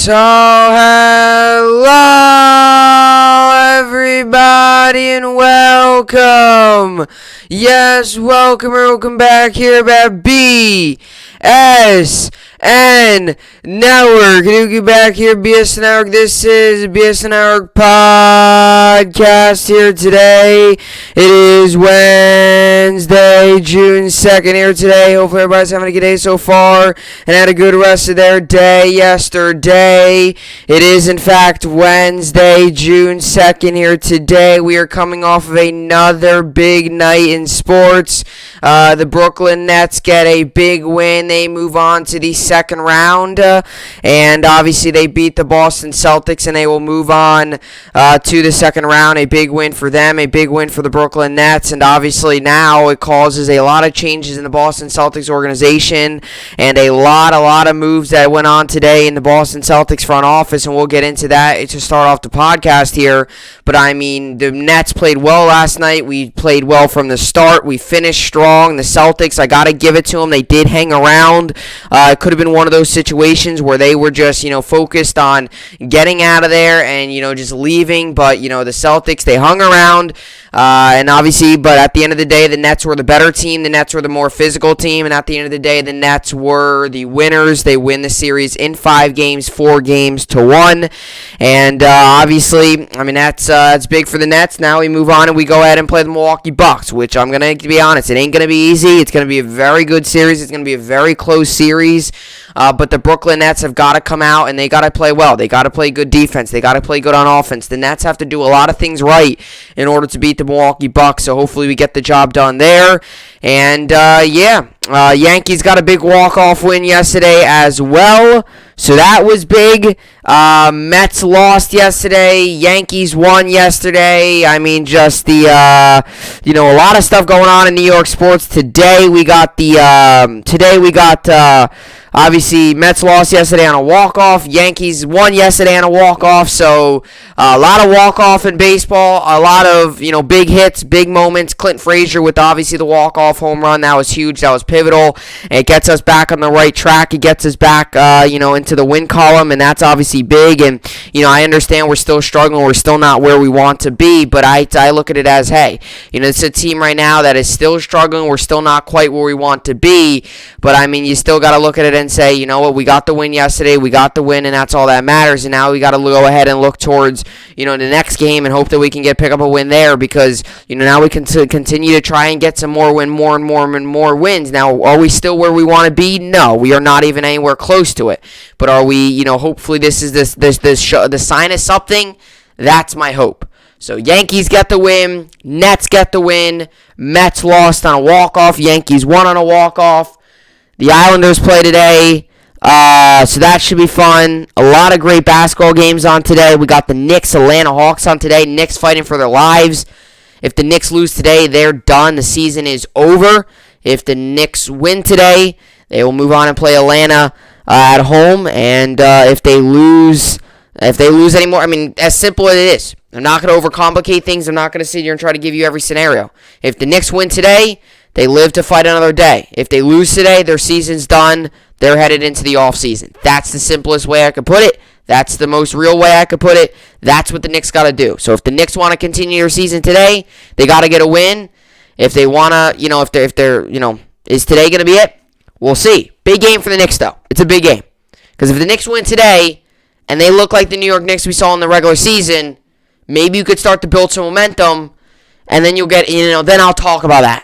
So, hello everybody and welcome. Yes, welcome back here at BSN Network. Get back here, BSN Network. This is BSN Network podcast here today. It is Wednesday, June 2nd here today. Hopefully everybody's having a good day so far and had a good rest of their day yesterday. It is in fact Wednesday, June 2nd here today. We are coming off of another big night in sports. The Brooklyn Nets get a big win. They move on to the second round, and obviously they beat the Boston Celtics, and they will move on to the second round. A big win for them, a big win for the Brooklyn Nets, and obviously now it causes a lot of changes in the Boston Celtics organization, and a lot of moves that went on today in the Boston Celtics front office, and we'll get into that to start off the podcast here. But I mean, the Nets played well last night. We played well from the start. We finished strong. The Celtics, I got to give it to them. They did hang around. It could have been one of those situations where they were just, focused on getting out of there and, just leaving. But, the Celtics, they hung around. And obviously, but at the end of the day, the Nets were the better team. The Nets were the more physical team. And at the end of the day, the Nets were the winners. They win the series in 5 games, 4-1. And obviously, I mean, that's big for the Nets. Now we move on and we go ahead and play the Milwaukee Bucks, which I'm going to be honest, it ain't going to be easy. It's going to be a very good series. It's going to be a very close series. But the Brooklyn Nets have got to come out and they got to play well. They got to play good defense. They got to play good on offense. The Nets have to do a lot of things right in order to beat the Milwaukee Bucks. So hopefully we get the job done there. And Yankees got a big walk-off win yesterday as well. So that was big. Mets lost yesterday. Yankees won yesterday. I mean, just the, a lot of stuff going on in New York sports. Today we got obviously, Mets lost yesterday on a walk-off. Yankees won yesterday on a walk-off. So, a lot of walk-off in baseball. A lot of, big hits, big moments. Clint Frazier with, obviously, the walk-off home run. That was huge. That was pivotal. And it gets us back on the right track. It gets us back, into the win column. And that's obviously big. And, I understand we're still struggling. We're still not where we want to be. But I look at it as, hey, it's a team right now that is still struggling. We're still not quite where we want to be. But, I mean, you still got to look at it and say, you know what, we got the win yesterday, we got the win, and that's all that matters, and now we got to go ahead and look towards, the next game and hope that we can pick up a win there because, now we can continue to try and get some more wins. Now, are we still where we want to be? No, we are not even anywhere close to it, but are we, hopefully this is the sign of something. That's my hope. So Yankees get the win, Nets get the win, Mets lost on a walk-off, Yankees won on a walk-off. The Islanders play today, so that should be fun. A lot of great basketball games on today. We got the Knicks, Atlanta Hawks on today. Knicks fighting for their lives. If the Knicks lose today, they're done. The season is over. If the Knicks win today, they will move on and play Atlanta at home. And if they lose anymore, I mean, as simple as it is. I'm not going to overcomplicate things. I'm not going to sit here and try to give you every scenario. If the Knicks win today, they live to fight another day. If they lose today, their season's done. They're headed into the offseason. That's the simplest way I could put it. That's the most real way I could put it. That's what the Knicks got to do. So if the Knicks want to continue their season today, they got to get a win. If they want to, if they're, is today going to be it? We'll see. Big game for the Knicks, though. It's a big game. Because if the Knicks win today, and they look like the New York Knicks we saw in the regular season, maybe you could start to build some momentum, and then you'll get, then I'll talk about that.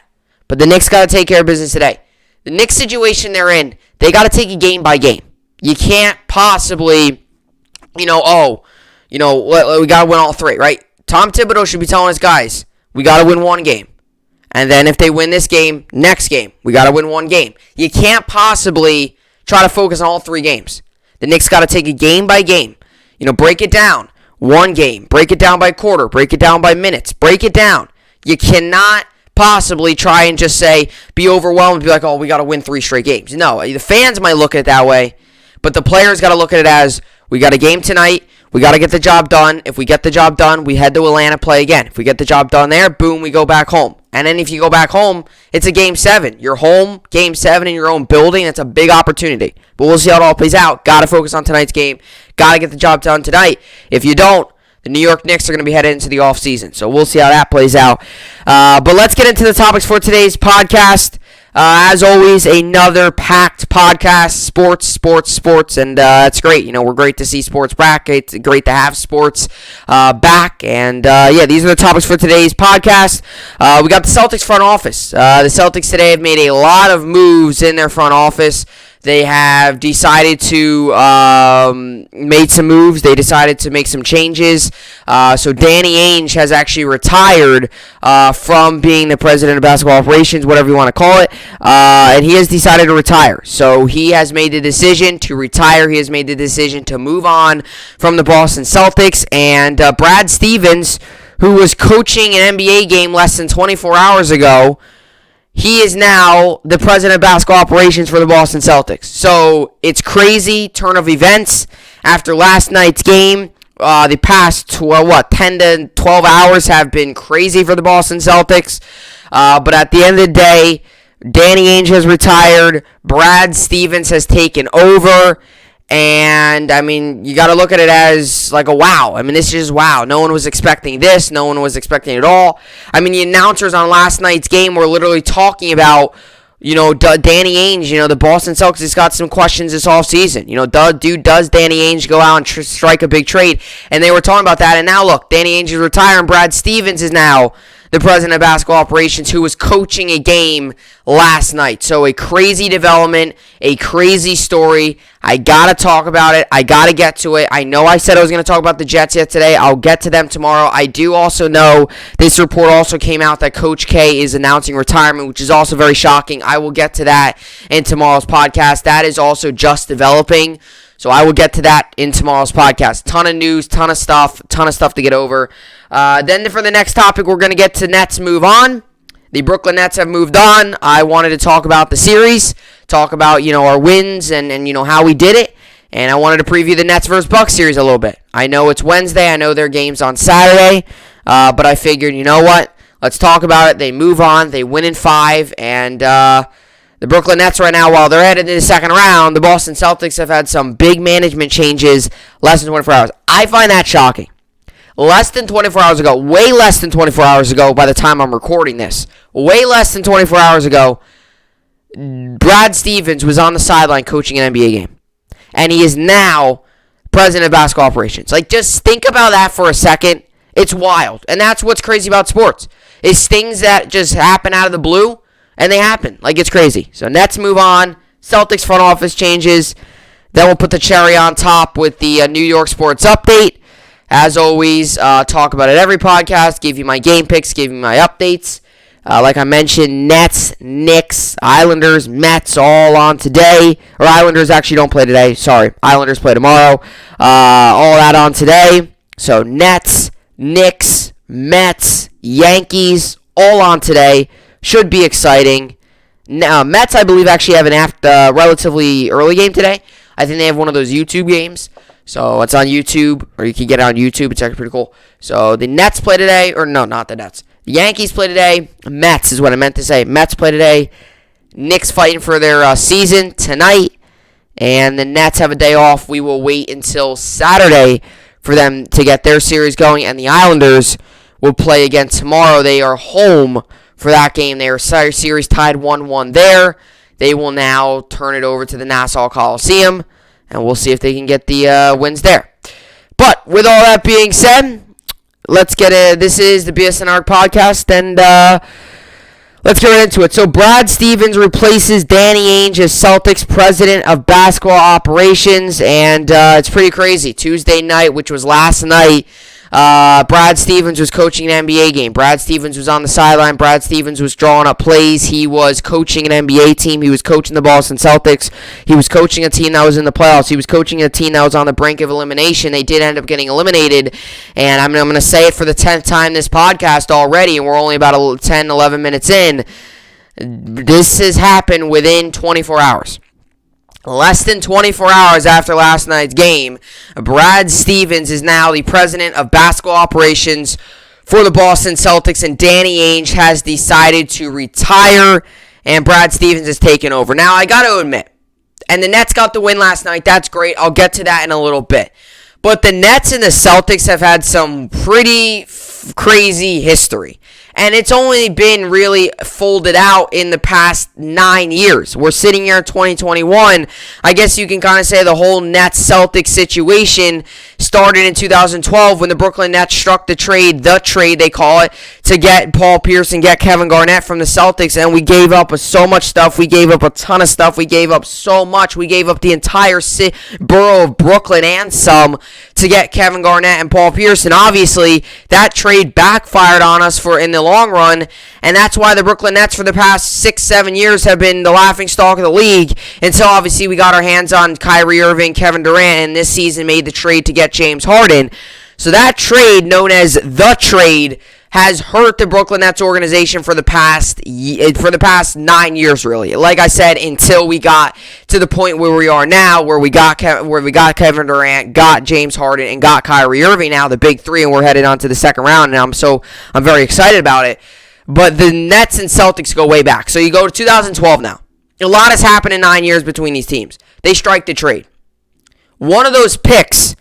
But the Knicks got to take care of business today. The Knicks situation they're in, they got to take it game by game. You can't possibly, we got to win all 3, right? Tom Thibodeau should be telling his guys, we got to win 1 game. And then if they win this game, next game, we got to win 1 game. You can't possibly try to focus on all 3 games. The Knicks got to take it game by game. Break it down. 1 game. Break it down by quarter. Break it down by minutes. Break it down. You cannot possibly try and just say, be overwhelmed and be like, oh, we got to win 3 straight games. No, the fans might look at it that way, but the players got to look at it as, we got a game tonight, We got to get the job done. If we get the job done, we head to Atlanta, play again. If we get the job done there, boom, we go back home. And then if you go back home, it's a Game 7. You're home, Game 7 in your own building. It's a big opportunity. But we'll see how it all plays out. Got to focus on tonight's game. Got to get the job done tonight. If you don't, the New York Knicks are going to be headed into the offseason. So we'll see how that plays out. But let's get into the topics for today's podcast. As always, another packed podcast, sports, and it's great. We're great to see sports back. It's great to have sports back, and these are the topics for today's podcast. We got the Celtics front office. The Celtics today have made a lot of moves in their front office. They have decided to made some moves. They decided to make some changes. So Danny Ainge has actually retired from being the president of basketball operations, whatever you want to call it, and he has decided to retire. So he has made the decision to retire. He has made the decision to move on from the Boston Celtics. And Brad Stevens, who was coaching an NBA game less than 24 hours ago, he is now the president of basketball operations for the Boston Celtics. So it's crazy turn of events after last night's game. The past 10 to 12 hours have been crazy for the Boston Celtics. But at the end of the day, Danny Ainge has retired. Brad Stevens has taken over. And, you got to look at it as like a wow. This is just wow. No one was expecting this. No one was expecting it all. The announcers on last night's game were literally talking about, Danny Ainge. The Boston Celtics has got some questions this offseason. Does Danny Ainge go out and strike a big trade? And they were talking about that. And now, look, Danny Ainge is retiring. Brad Stevens is now the president of basketball operations, who was coaching a game last night. So a crazy development, a crazy story. I got to talk about it. I got to get to it. I know I said I was going to talk about the Jets yet today. I'll get to them tomorrow. I do also know this report also came out that Coach K is announcing retirement, which is also very shocking. I will get to that in tomorrow's podcast. That is also just developing. So I will get to that in tomorrow's podcast. Ton of news, ton of stuff to get over. Then for the next topic, we're going to get to Nets move on. The Brooklyn Nets have moved on. I wanted to talk about the series, talk about, our wins and how we did it. And I wanted to preview the Nets versus Bucks series a little bit. I know it's Wednesday. I know their game's on Saturday. But I figured, you know what? Let's talk about it. They move on. They win in 5. And the Brooklyn Nets right now, while they're headed to the second round, the Boston Celtics have had some big management changes less than 24 hours. I find that shocking. Less than 24 hours ago, way less than 24 hours ago by the time I'm recording this, way less than 24 hours ago, Brad Stevens was on the sideline coaching an NBA game. And he is now president of basketball operations. Just think about that for a second. It's wild. And that's what's crazy about sports. It's things that just happen out of the blue, and they happen. It's crazy. So Nets move on. Celtics front office changes. Then we'll put the cherry on top with the New York sports update. As always, talk about it every podcast, give you my game picks, give you my updates. Like I mentioned, Nets, Knicks, Islanders, Mets all on today. Or Islanders actually don't play today. Sorry, Islanders play tomorrow. All that on today. So Nets, Knicks, Mets, Yankees, all on today. Should be exciting. Now, Mets, I believe, actually have an relatively early game today. I think they have one of those YouTube games. So it's on YouTube, or you can get it on YouTube. It's actually pretty cool. So the Nets play today, or no, not the Nets. The Yankees play today. Mets is what I meant to say. Mets play today. Knicks fighting for their season tonight. And the Nets have a day off. We will wait until Saturday for them to get their series going. And the Islanders will play again tomorrow. They are home for that game. Their series tied 1-1 there. They will now turn it over to the Nassau Coliseum. And we'll see if they can get the wins there. But with all that being said, let's get it. This is the BSN podcast, and let's get right into it. So Brad Stevens replaces Danny Ainge as Celtics president of basketball operations, and it's pretty crazy. Tuesday night, which was last night, Brad Stevens was coaching an NBA game. Brad Stevens was on the sideline. Brad Stevens was drawing up plays. He was coaching an NBA team. He was coaching the Boston Celtics. He was coaching a team that was in the playoffs. He was coaching a team that was on the brink of elimination. They did end up getting eliminated. And I'm going to say it for the 10th time this podcast already, and we're only about 10, 11 minutes in. This has happened within 24 hours. Less than 24 hours after last night's game, Brad Stevens is now the president of basketball operations for the Boston Celtics, and Danny Ainge has decided to retire, and Brad Stevens is taking over. Now, I got to admit, and the Nets got the win last night. That's great. I'll get to that in a little bit. But the Nets and the Celtics have had some pretty crazy history. And it's only been really folded out in the past 9 years. We're sitting here in 2021. I guess you can kind of say the whole Nets-Celtics situation started in 2012 when the Brooklyn Nets struck the trade they call it, to get Paul Pierce and get Kevin Garnett from the Celtics. And we gave up so much stuff. We gave up a ton of stuff. We gave up so much. We gave up the entire borough of Brooklyn and some to get Kevin Garnett and Paul Pierce. And obviously, that trade backfired on us in the long run, and that's why the Brooklyn Nets for the past 6-7 years have been the laughingstock of the league. And so obviously we got our hands on Kyrie Irving, Kevin Durant, and this season made the trade to get James Harden. So that trade, known as the trade, has hurt the Brooklyn Nets organization for the past 9 years, really. Like I said, until we got to the point where we are now, where we got Kevin Durant, got James Harden, and got Kyrie Irving, now the big three, and we're headed on to the second round, and I'm very excited about it. But the Nets and Celtics go way back. So you go to 2012 now. A lot has happened in 9 years between these teams. They strike the trade. One of those picks,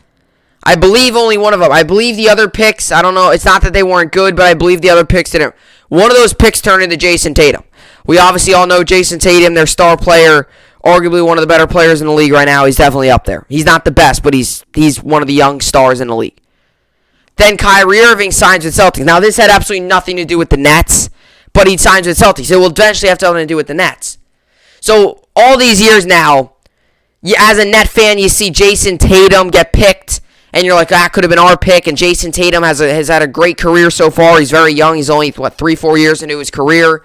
I believe only one of them. I believe the other picks, I don't know, it's not that they weren't good, but I believe the other picks didn't. One of those picks turned into Jason Tatum. We obviously all know Jason Tatum, their star player, arguably one of the better players in the league right now. He's definitely up there. He's not the best, but he's one of the young stars in the league. Then Kyrie Irving signs with Celtics. Now, this had absolutely nothing to do with the Nets, but he signs with Celtics. It will eventually have something to do with the Nets. So, all these years now, as a Net fan, you see Jason Tatum get picked, and you're like, that could have been our pick, and Jason Tatum has had a great career so far. He's very young. He's only, 3-4 years into his career.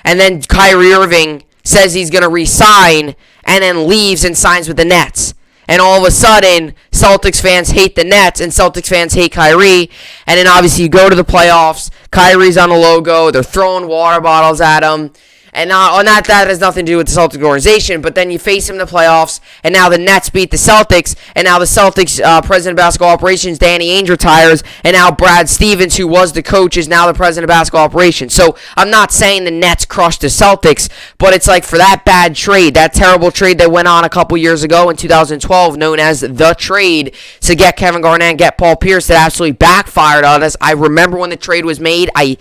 And then Kyrie Irving says he's going to re-sign, and then leaves and signs with the Nets. And all of a sudden, Celtics fans hate the Nets, and Celtics fans hate Kyrie. And then obviously you go to the playoffs, Kyrie's on the logo, they're throwing water bottles at him. And that has nothing to do with the Celtics organization, but then you face him in the playoffs, and now the Nets beat the Celtics, and now the Celtics president of basketball operations, Danny Ainge, retires, and now Brad Stevens, who was the coach, is now the president of basketball operations. So I'm not saying the Nets crushed the Celtics, but it's like for that bad trade, that terrible trade that went on a couple years ago in 2012, known as the trade to get Kevin Garnett and get Paul Pierce, that absolutely backfired on us. I remember when the trade was made. I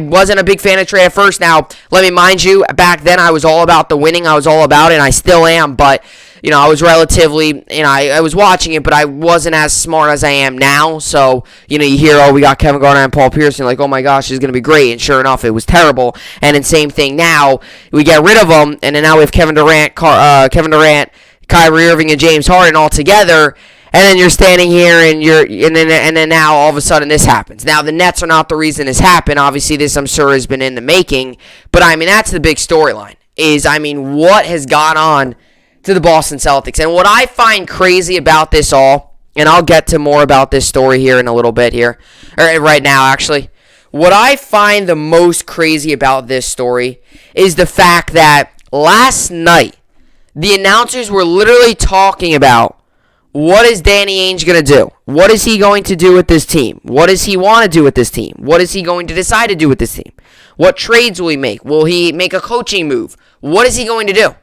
wasn't a big fan of the trade at first. Now, let me mind you, back then I was all about the winning. I was all about it, and I still am, but I was relatively, I was watching it, but I wasn't as smart as I am now. So, you hear, we got Kevin Garnett and Paul Pierce, and you're like, oh my gosh, it's going to be great. And sure enough, it was terrible. And then same thing now, we get rid of them, and then now we have Kevin Durant, Kyrie Irving, and James Harden all together. And then you're standing here, and then now all of a sudden this happens. Now the Nets are not the reason this happened. Obviously, this I'm sure has been in the making. But that's the big storyline. What has gone on to the Boston Celtics? And what I find crazy about this all, and I'll get to more about this story here in a little bit here, or right now actually. What I find the most crazy about this story is the fact that last night the announcers were literally talking about, what is Danny Ainge going to do? What is he going to do with this team? What does he want to do with this team? What is he going to decide to do with this team? What trades will he make? Will he make a coaching move? What is he going to do?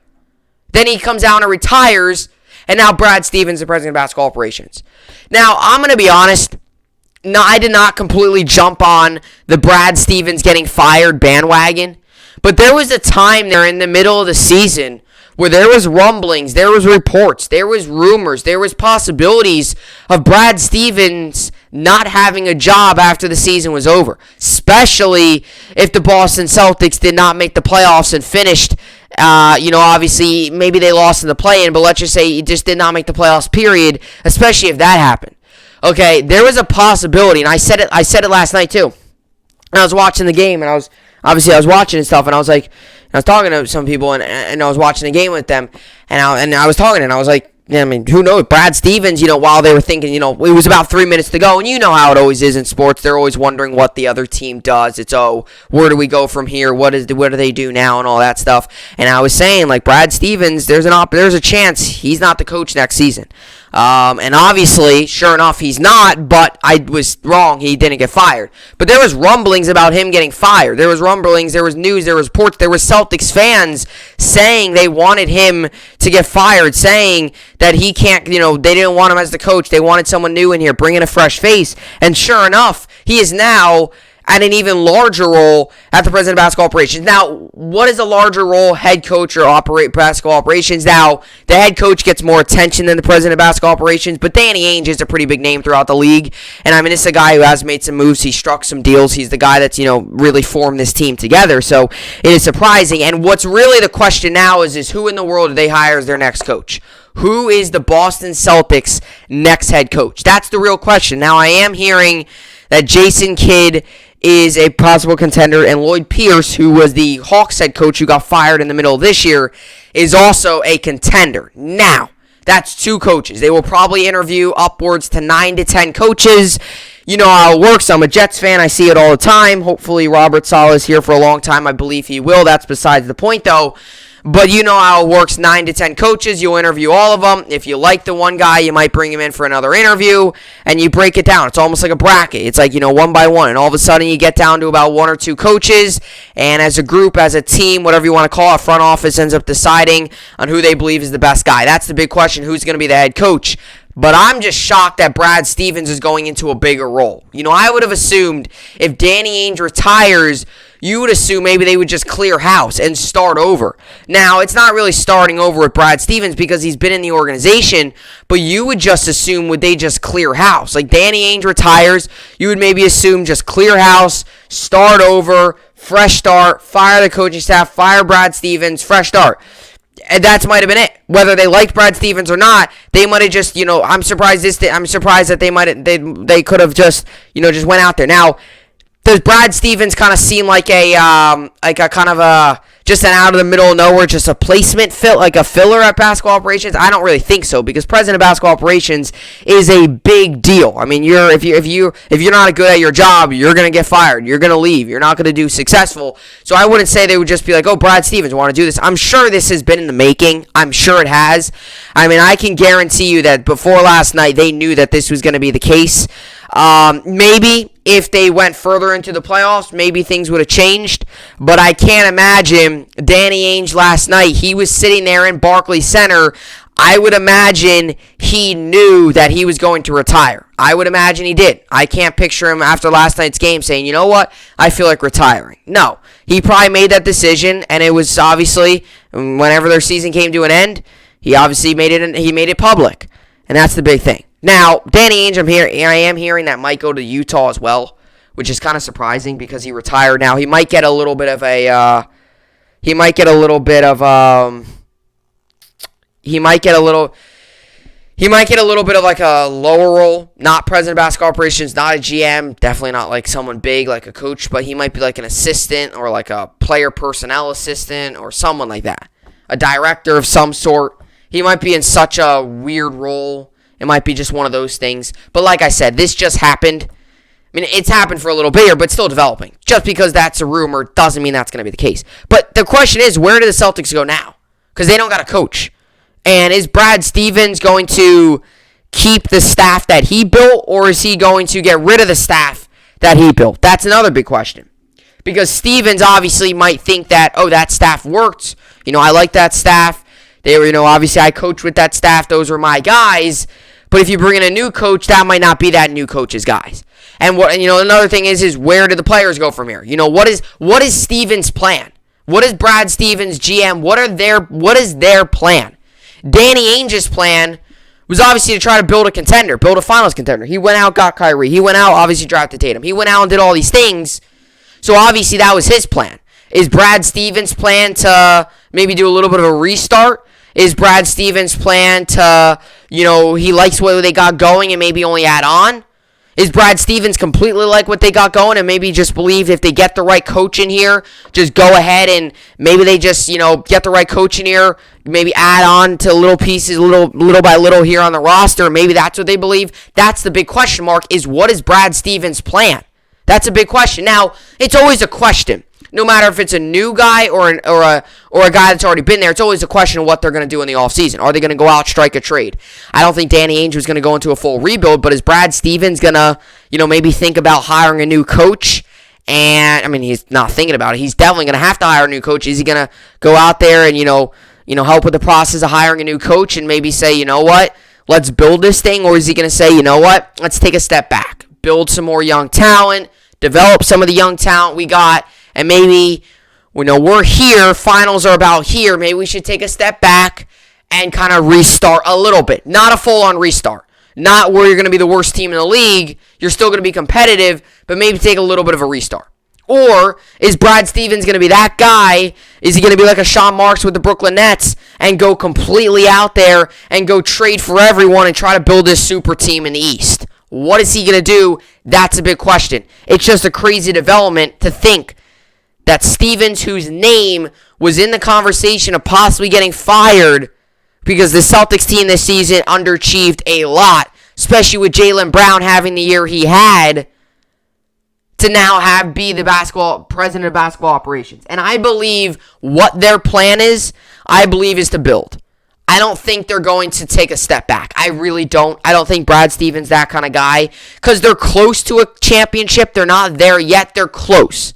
Then he comes out and retires, and now Brad Stevens, the president of basketball operations. Now, I'm going to be honest. No, I did not completely jump on the Brad Stevens getting fired bandwagon, but there was a time there in the middle of the season where there was rumblings, there was reports, there was rumors, there was possibilities of Brad Stevens not having a job after the season was over, especially if the Boston Celtics did not make the playoffs and finished, obviously maybe they lost in the play-in, but let's just say you just did not make the playoffs, period, especially if that happened. Okay, there was a possibility, and I said it last night too. And I was watching the game, and I was watching and stuff, and I was talking to some people, and I was watching the game with them, and I was talking, and I was like, I mean, who knows? Brad Stevens, while they were thinking, it was about 3 minutes to go, and you know how it always is in sports. They're always wondering what the other team does. It's, where do we go from here? What do they do now, and all that stuff. And I was saying, like, Brad Stevens, there's a chance he's not the coach next season. And obviously, sure enough, he's not, but I was wrong. He didn't get fired. But there was rumblings about him getting fired. There was rumblings, there was news, there was reports, there was Celtics fans saying they wanted him to get fired, saying that he can't, they didn't want him as the coach. They wanted someone new in here, bring in a fresh face. And sure enough, he is now at an even larger role at the president of basketball operations. Now, what is a larger role? Head coach or basketball operations? Now, the head coach gets more attention than the president of basketball operations, but Danny Ainge is a pretty big name throughout the league. And I mean, this is a guy who has made some moves. He struck some deals. He's the guy that's, really formed this team together. So it is surprising. And what's really the question now is who in the world do they hire as their next coach? Who is the Boston Celtics' next head coach? That's the real question. Now, I am hearing that Jason Kidd is a possible contender, and Lloyd Pierce, who was the Hawks head coach who got fired in the middle of this year, is also a contender. Now, that's 2 coaches. They will probably interview upwards to 9 to 10 coaches. You know how it works. I'm a Jets fan. I see it all the time. Hopefully Robert Saleh is here for a long time. I believe he will. That's besides the point, though. But you know how it works, 9 to 10 coaches, you'll interview all of them. If you like the one guy, you might bring him in for another interview, and you break it down. It's almost like a bracket. It's like, one by one, and all of a sudden you get down to about 1 or 2 coaches, and as a group, as a team, whatever you want to call it, front office ends up deciding on who they believe is the best guy. That's the big question, who's going to be the head coach. But I'm just shocked that Brad Stevens is going into a bigger role. I would have assumed if Danny Ainge retires, you would assume maybe they would just clear house and start over. Now, it's not really starting over with Brad Stevens because he's been in the organization, but you would just assume would they just clear house? Like Danny Ainge retires, you would maybe assume just clear house, start over, fresh start, fire the coaching staff, fire Brad Stevens, fresh start. And that might have been it. Whether they liked Brad Stevens or not, they might have just, I'm surprised that they could have just, just went out there. Now, does Brad Stevens kind of seem like a kind of a just an out of the middle of nowhere, just a placement like a filler at basketball operations? I don't really think so, because president of basketball operations is a big deal. I mean, if you're not good at your job, you're gonna get fired. You're gonna leave. You're not gonna do successful. So I wouldn't say they would just be like, oh, Brad Stevens want to do this. I'm sure this has been in the making. I'm sure it has. I mean, I can guarantee you that before last night, they knew that this was going to be the case. Maybe if they went further into the playoffs, maybe things would have changed. But I can't imagine Danny Ainge last night. He was sitting there in Barclays Center. I would imagine he knew that he was going to retire. I would imagine he did. I can't picture him after last night's game saying, you know what, I feel like retiring. No, he probably made that decision, and it was obviously, whenever their season came to an end, he obviously made it public, and that's the big thing. Now, Danny Ainge, I am hearing that might go to Utah as well, which is kind of surprising because he retired. Now, he might get a little bit of a like a lower role, not president of basketball operations, not a GM, definitely not like someone big like a coach, but he might be like an assistant or like a player personnel assistant or someone like that, a director of some sort. He might be in such a weird role. It might be just one of those things. But like I said, this just happened. I mean, it's happened for a little bit here, but still developing. Just because that's a rumor doesn't mean that's going to be the case. But the question is, where do the Celtics go now? Because they don't got a coach. And is Brad Stevens going to keep the staff that he built, or is he going to get rid of the staff that he built? That's another big question. Because Stevens obviously might think that, oh, that staff worked. I like that staff. They were, obviously I coached with that staff. Those were my guys. But if you bring in a new coach, that might not be that new coach's guys. And another thing is where do the players go from here? What is Stevens' plan? What is Brad Stevens' GM? What is their plan? Danny Ainge's plan was obviously to try to build a finals contender. He went out, got Kyrie. He went out, obviously drafted Tatum. He went out and did all these things. So obviously that was his plan. Is Brad Stevens' plan to maybe do a little bit of a restart? Is Brad Stevens' plan to, he likes what they got going and maybe only add on? Is Brad Stevens completely like what they got going and maybe just believe if they get the right coach in here, just go ahead and maybe they just, get the right coach in here, maybe add on to little pieces, little by little here on the roster. Maybe that's what they believe. That's the big question mark, is what is Brad Stevens' plan? That's a big question. Now, it's always a question. No matter if it's a new guy or a guy that's already been there, it's always a question of what they're going to do in the offseason. Are they going to go out, strike a trade? I don't think Danny Ainge was going to go into a full rebuild, but is Brad Stevens going to, maybe think about hiring a new coach? And, he's not thinking about it. He's definitely going to have to hire a new coach. Is he going to go out there and, help with the process of hiring a new coach and maybe say, you know what, let's build this thing? Or is he going to say, you know what, let's take a step back, build some more young talent, develop some of the young talent we got, and maybe, we're here, finals are about here, maybe we should take a step back and kind of restart a little bit. Not a full-on restart. Not where you're going to be the worst team in the league. You're still going to be competitive, but maybe take a little bit of a restart. Or is Brad Stevens going to be that guy? Is he going to be like a Sean Marks with the Brooklyn Nets and go completely out there and go trade for everyone and try to build this super team in the East? What is he going to do? That's a big question. It's just a crazy development to think that Stevens, whose name was in the conversation of possibly getting fired because the Celtics team this season underachieved a lot, especially with Jaylen Brown having the year he had, to now be the president of basketball operations. And I believe what their plan is to build. I don't think they're going to take a step back. I really don't. I don't think Brad Stevens that kind of guy, because they're close to a championship. They're not there yet. They're close.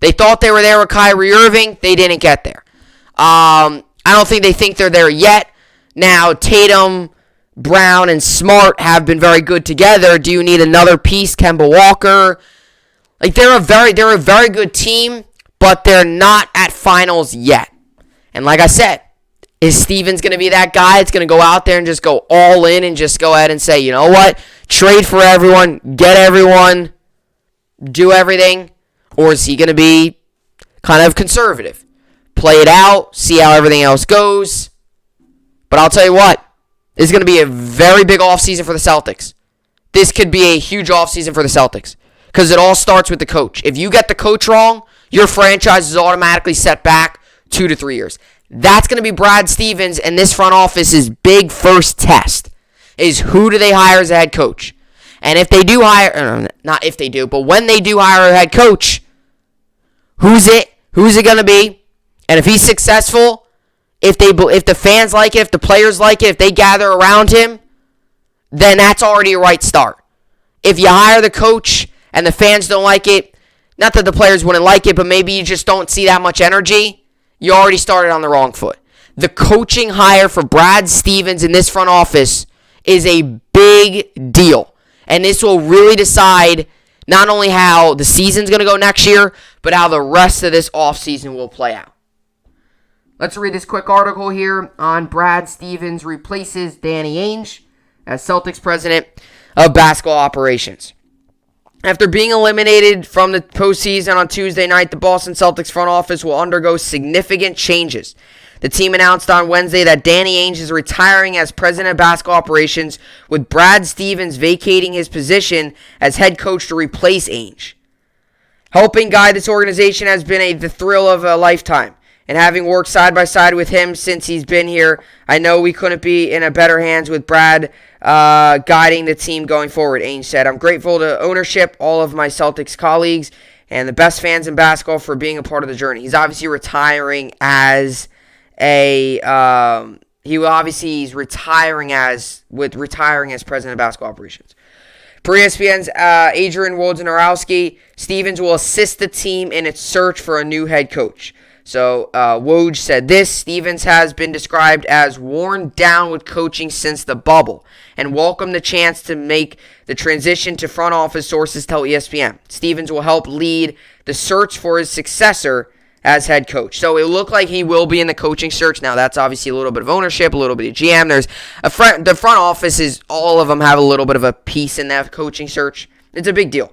They thought they were there with Kyrie Irving. They didn't get there. I don't think they're there yet. Now, Tatum, Brown, and Smart have been very good together. Do you need another piece? Kemba Walker. They're a very good team, but they're not at finals yet. And like I said, is Stevens going to be that guy that's going to go out there and just go all in and just go ahead and say, you know what, trade for everyone, get everyone, do everything? Or is he going to be kind of conservative? Play it out, see how everything else goes. But I'll tell you what, this is going to be a very big offseason for the Celtics. This could be a huge offseason for the Celtics because it all starts with the coach. If you get the coach wrong, your franchise is automatically set back 2 to 3 years. That's going to be Brad Stevens and this front office's big first test, is who do they hire as a head coach? And if they do hire, not if they do, but when they do hire a head coach, who's it going to be? And if he's successful, if the fans like it, if the players like it, if they gather around him, then that's already a right start. If you hire the coach and the fans don't like it, not that the players wouldn't like it, but maybe you just don't see that much energy, you already started on the wrong foot. The coaching hire for Brad Stevens in this front office is a big deal. And this will really decide not only how the season's going to go next year, but how the rest of this offseason will play out. Let's read this quick article here on Brad Stevens replaces Danny Ainge as Celtics president of basketball operations. After being eliminated from the postseason on Tuesday night, the Boston Celtics front office will undergo significant changes. The team announced on Wednesday that Danny Ainge is retiring as president of basketball operations, with Brad Stevens vacating his position as head coach to replace Ainge. Helping guide this organization has been the thrill of a lifetime, and having worked side by side with him since he's been here, I know we couldn't be in a better hands with Brad guiding the team going forward, Ainge said. I'm grateful to ownership, all of my Celtics colleagues, and the best fans in basketball for being a part of the journey. He's obviously retiring as he's retiring as president of basketball operations. Per ESPN's Adrian Wojnarowski, Stevens will assist the team in its search for a new head coach. So Woj said this: Stevens has been described as worn down with coaching since the bubble and welcomed the chance to make the transition to front office, sources tell ESPN. Stevens will help lead the search for his successor as head coach. So it looked like he will be in the coaching search. Now, that's obviously a little bit of ownership, a little bit of GM. There's the front office is, all of them have a little bit of a piece in that coaching search. It's a big deal.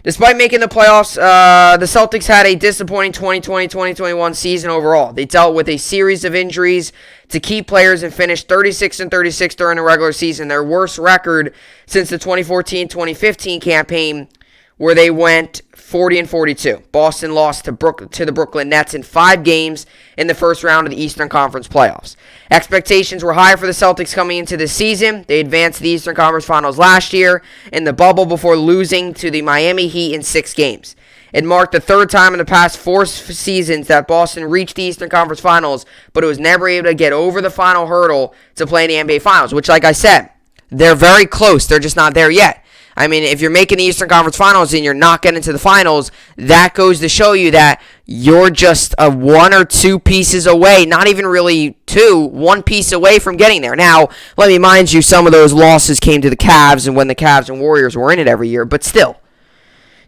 Despite making the playoffs, the Celtics had a disappointing 2020-2021 season overall. They dealt with a series of injuries to key players and finished 36-36 during the regular season, their worst record since the 2014-2015 campaign, where they went 40-42. Boston lost to the Brooklyn Nets in 5 games in the first round of the Eastern Conference playoffs. Expectations were high for the Celtics coming into this season. They advanced to the Eastern Conference Finals last year in the bubble before losing to the Miami Heat in 6 games. It marked the 3rd time in the past 4 seasons that Boston reached the Eastern Conference Finals, but it was never able to get over the final hurdle to play in the NBA Finals, which, like I said, they're very close. They're just not there yet. I mean, if you're making the Eastern Conference Finals and you're not getting to the finals, that goes to show you that you're just 1 or 2 pieces away, not even really 2, 1 piece away from getting there. Now, let me mind you, some of those losses came to the Cavs and when the Cavs and Warriors were in it every year, but still.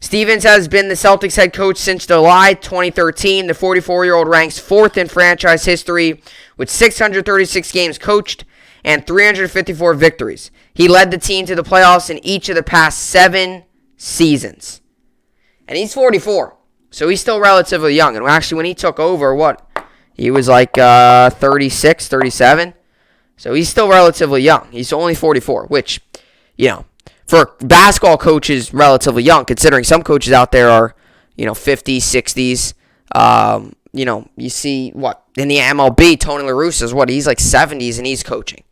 Stevens has been the Celtics head coach since July 2013. The 44-year-old ranks 4th in franchise history with 636 games coached and 354 victories. He led the team to the playoffs in each of the past 7 seasons. And he's 44, so he's still relatively young. And actually, when he took over, he was like 36, 37. So he's still relatively young. He's only 44, which, for basketball coaches, relatively young, considering some coaches out there are, 50s, 60s. You see, in the MLB, Tony La Russa he's like 70s and he's coaching.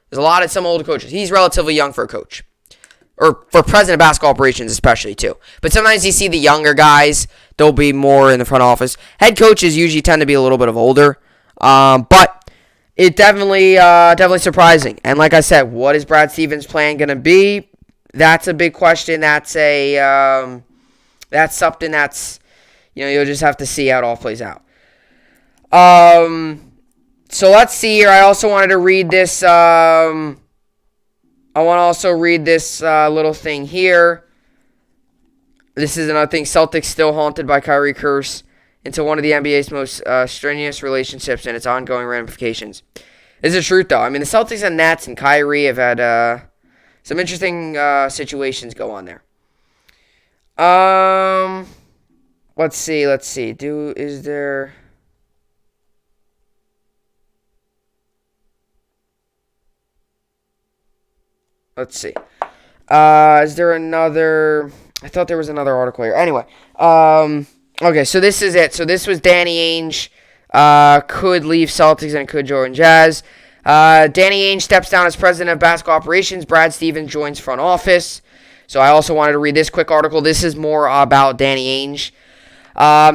There's some older coaches. He's relatively young for a coach. Or for president of basketball operations especially, too. But sometimes you see the younger guys, they'll be more in the front office. Head coaches usually tend to be a little bit of older. But it definitely surprising. And like I said, what is Brad Stevens' plan going to be? That's a big question. That's something that's, you'll just have to see how it all plays out. So let's see here. I also wanted to read this. I want to also read this little thing here. This is another thing. Celtics still haunted by Kyrie curse into one of the NBA's most strenuous relationships and its ongoing ramifications. This is the truth, though. I mean, the Celtics and Nets and Kyrie have had some interesting situations go on there. Let's see. Let's see. Is there another? I thought there was another article here. Anyway. Okay, so this is it. So this was Danny Ainge could leave Celtics and could join Jazz. Danny Ainge steps down as president of basketball operations. Brad Stevens joins front office. So I also wanted to read this quick article. This is more about Danny Ainge.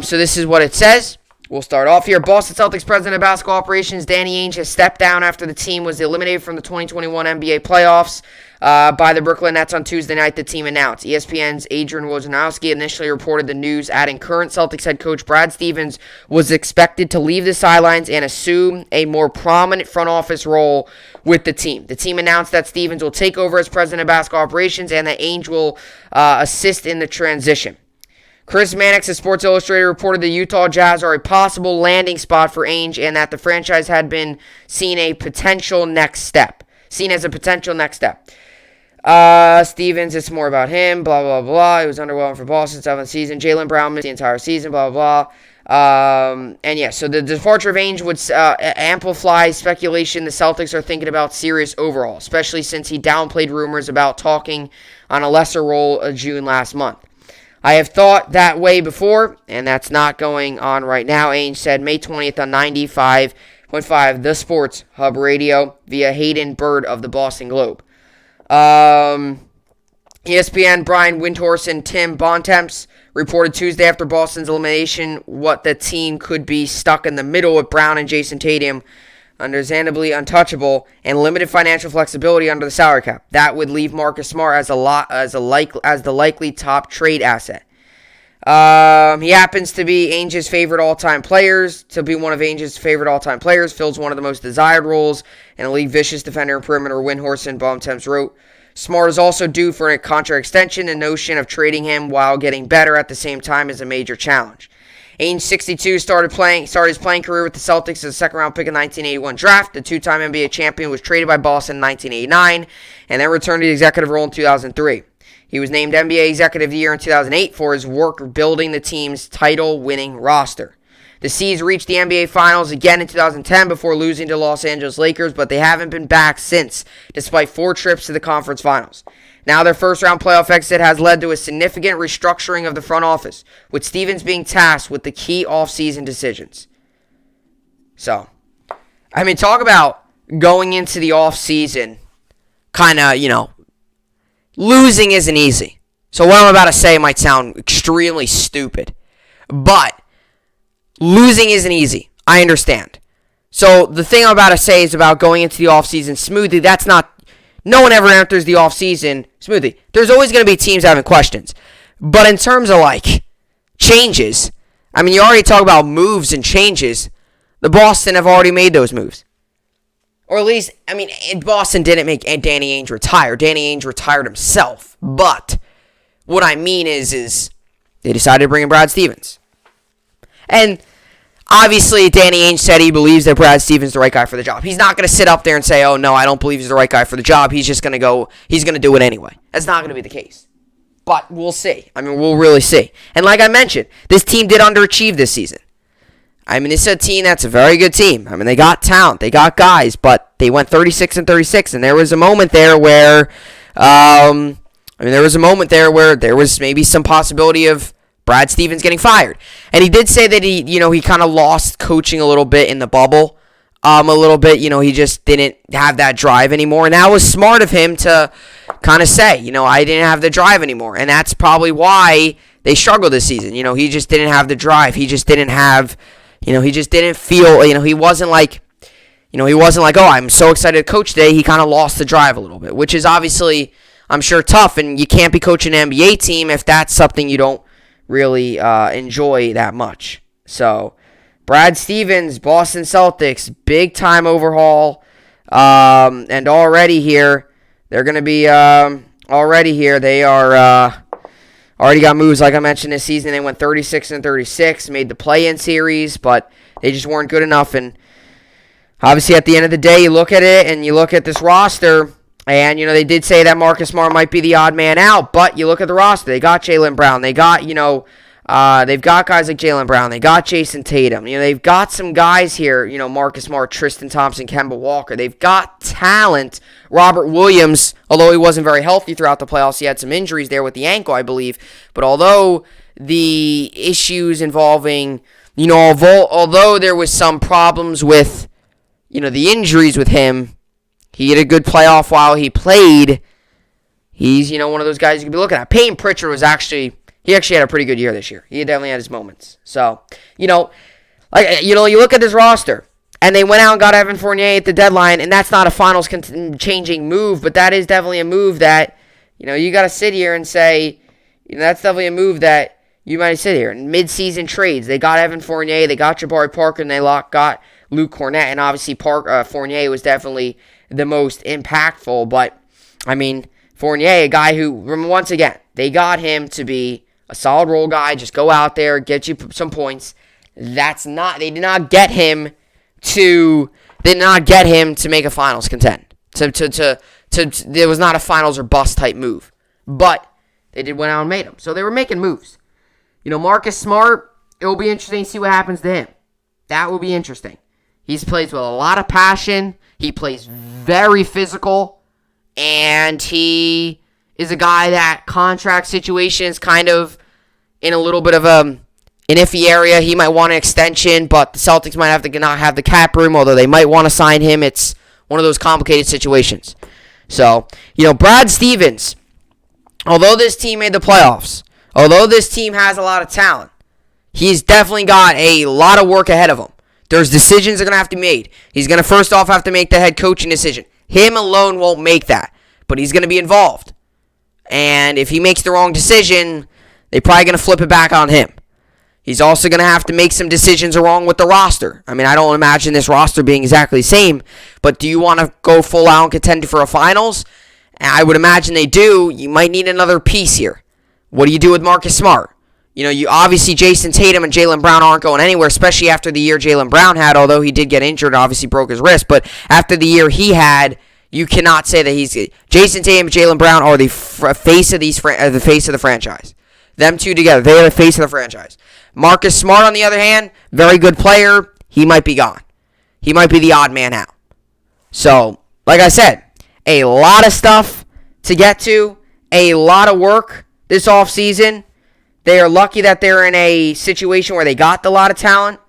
So this is what it says. We'll start off here. Boston Celtics president of basketball operations Danny Ainge has stepped down after the team was eliminated from the 2021 NBA playoffs by the Brooklyn Nets on Tuesday night, the team announced. ESPN's Adrian Wojnarowski initially reported the news, adding current Celtics head coach Brad Stevens was expected to leave the sidelines and assume a more prominent front office role with the team. The team announced that Stevens will take over as president of basketball operations and that Ainge will assist in the transition. Chris Mannix of Sports Illustrated reported the Utah Jazz are a possible landing spot for Ainge and that the franchise had been seen as a potential next step. Stevens, it's more about him, blah, blah, blah. He was underwhelming for Boston, 7th season. Jaylen Brown missed the entire season, blah, blah, blah. So the departure of Ainge would amplify speculation the Celtics are thinking about serious overhaul, especially since he downplayed rumors about talking on a lesser role of June last month. I have thought that way before, and that's not going on right now, Ainge said May 20th on 95.5 The Sports Hub Radio via Hayden Bird of the Boston Globe. ESPN Brian Windhorst and Tim Bontemps reported Tuesday after Boston's elimination what the team could be stuck in the middle with Brown and Jason Tatum, understandably untouchable, and limited financial flexibility under the salary cap. That would leave Marcus Smart as the likely top trade asset. He happens to be Ainge's favorite all-time players. To be one of Ainge's favorite all-time players, fills one of the most desired roles in a league vicious defender and perimeter. Windhorst and Bontemps wrote, Smart is also due for a contract extension. The notion of trading him while getting better at the same time is a major challenge. Ainge, 62, started his playing career with the Celtics as a second-round pick in the 1981 draft. The two-time NBA champion was traded by Boston in 1989 and then returned to the executive role in 2003. He was named NBA Executive of the Year in 2008 for his work building the team's title-winning roster. The C's reached the NBA Finals again in 2010 before losing to Los Angeles Lakers, but they haven't been back since, despite 4 trips to the conference finals. Now their first-round playoff exit has led to a significant restructuring of the front office, with Stevens being tasked with the key off-season decisions. So, I mean, talk about going into the off-season, kind of, losing isn't easy. So what I'm about to say might sound extremely stupid, but losing isn't easy. I understand. So the thing I'm about to say is about going into the offseason smoothly. No one ever enters the offseason smoothly. There's always going to be teams having questions. But in terms of, changes, I mean, you already talk about moves and changes. The Boston have already made those moves. Or at least, Boston didn't make Danny Ainge retire. Danny Ainge retired himself. But what I mean is they decided to bring in Brad Stevens. And obviously, Danny Ainge said he believes that Brad Stevens is the right guy for the job. He's not going to sit up there and say, oh, no, I don't believe he's the right guy for the job. He's just going to he's going to do it anyway. That's not going to be the case. But we'll see. We'll really see. And like I mentioned, this team did underachieve this season. This is a team that's a very good team. They got talent. They got guys, but they went 36-36, and there was a moment there where, there was maybe some possibility of Brad Stevens getting fired. And he did say that he kind of lost coaching a little bit in the bubble. He just didn't have that drive anymore. And that was smart of him to kind of say, I didn't have the drive anymore. And that's probably why they struggled this season. He just didn't have the drive. He just didn't have, he just didn't feel, he wasn't like, oh, I'm so excited to coach today. He kind of lost the drive a little bit, which is obviously, I'm sure, tough. And you can't be coaching an NBA team if that's something you don't really enjoy that much. So, Brad Stevens, Boston Celtics, big time overhaul, and already here they're going to be they are already got moves like I mentioned this season. They went 36-36, made the play-in series, but they just weren't good enough. And obviously, at the end of the day, you look at it and you look at this roster. And, they did say that Marcus Smart might be the odd man out, but you look at the roster. They got Jaylen Brown. They got, they've got guys like Jaylen Brown. They got Jason Tatum. They've got some guys here, Marcus Smart, Tristan Thompson, Kemba Walker. They've got talent. Robert Williams, although he wasn't very healthy throughout the playoffs, he had some injuries there with the ankle, I believe. But although the issues involving, although there was some problems with, the injuries with him, he had a good playoff while he played. He's, one of those guys you could be looking at. Peyton Pritchard he actually had a pretty good year this year. He definitely had his moments. So, you look at this roster, and they went out and got Evan Fournier at the deadline, and that's not a finals changing move, but that is definitely a move that, you got to sit here and say, that's definitely a move that you might sit here. In mid-season trades, they got Evan Fournier, they got Jabari Parker, and they got Luke Cornett, and obviously Fournier was definitely the most impactful, but Fournier, a guy who, once again, they got him to be a solid role guy, just go out there, get you some points. They did not get him to make a finals contend. There was not a finals or bust type move, but they went out and made him. So they were making moves. Marcus Smart, it will be interesting to see what happens to him. That will be interesting. He plays with a lot of passion. He plays very physical, and he is a guy that contract situation is kind of in a little bit of an iffy area. He might want an extension, but the Celtics might have to not have the cap room, although they might want to sign him. It's one of those complicated situations. So, Brad Stevens, although this team made the playoffs, although this team has a lot of talent, he's definitely got a lot of work ahead of him. There's decisions that are going to have to be made. He's going to first off have to make the head coaching decision. Him alone won't make that, but he's going to be involved. And if he makes the wrong decision, they're probably going to flip it back on him. He's also going to have to make some decisions along with the roster. I don't imagine this roster being exactly the same, but do you want to go full out and contend for a finals? I would imagine they do. You might need another piece here. What do you do with Marcus Smart? You obviously Jason Tatum and Jaylen Brown aren't going anywhere, especially after the year Jaylen Brown had, although he did get injured and obviously broke his wrist. But after the year he had, You cannot say that he's Jason Tatum and Jaylen Brown are the face of the face of the franchise. Them two together, they are the face of the franchise. Marcus Smart, on the other hand, very good player. He might be gone. He might be the odd man out. So, like I said, a lot of stuff to get to, a lot of work this offseason. They are lucky that they're in a situation where they got a lot of talent.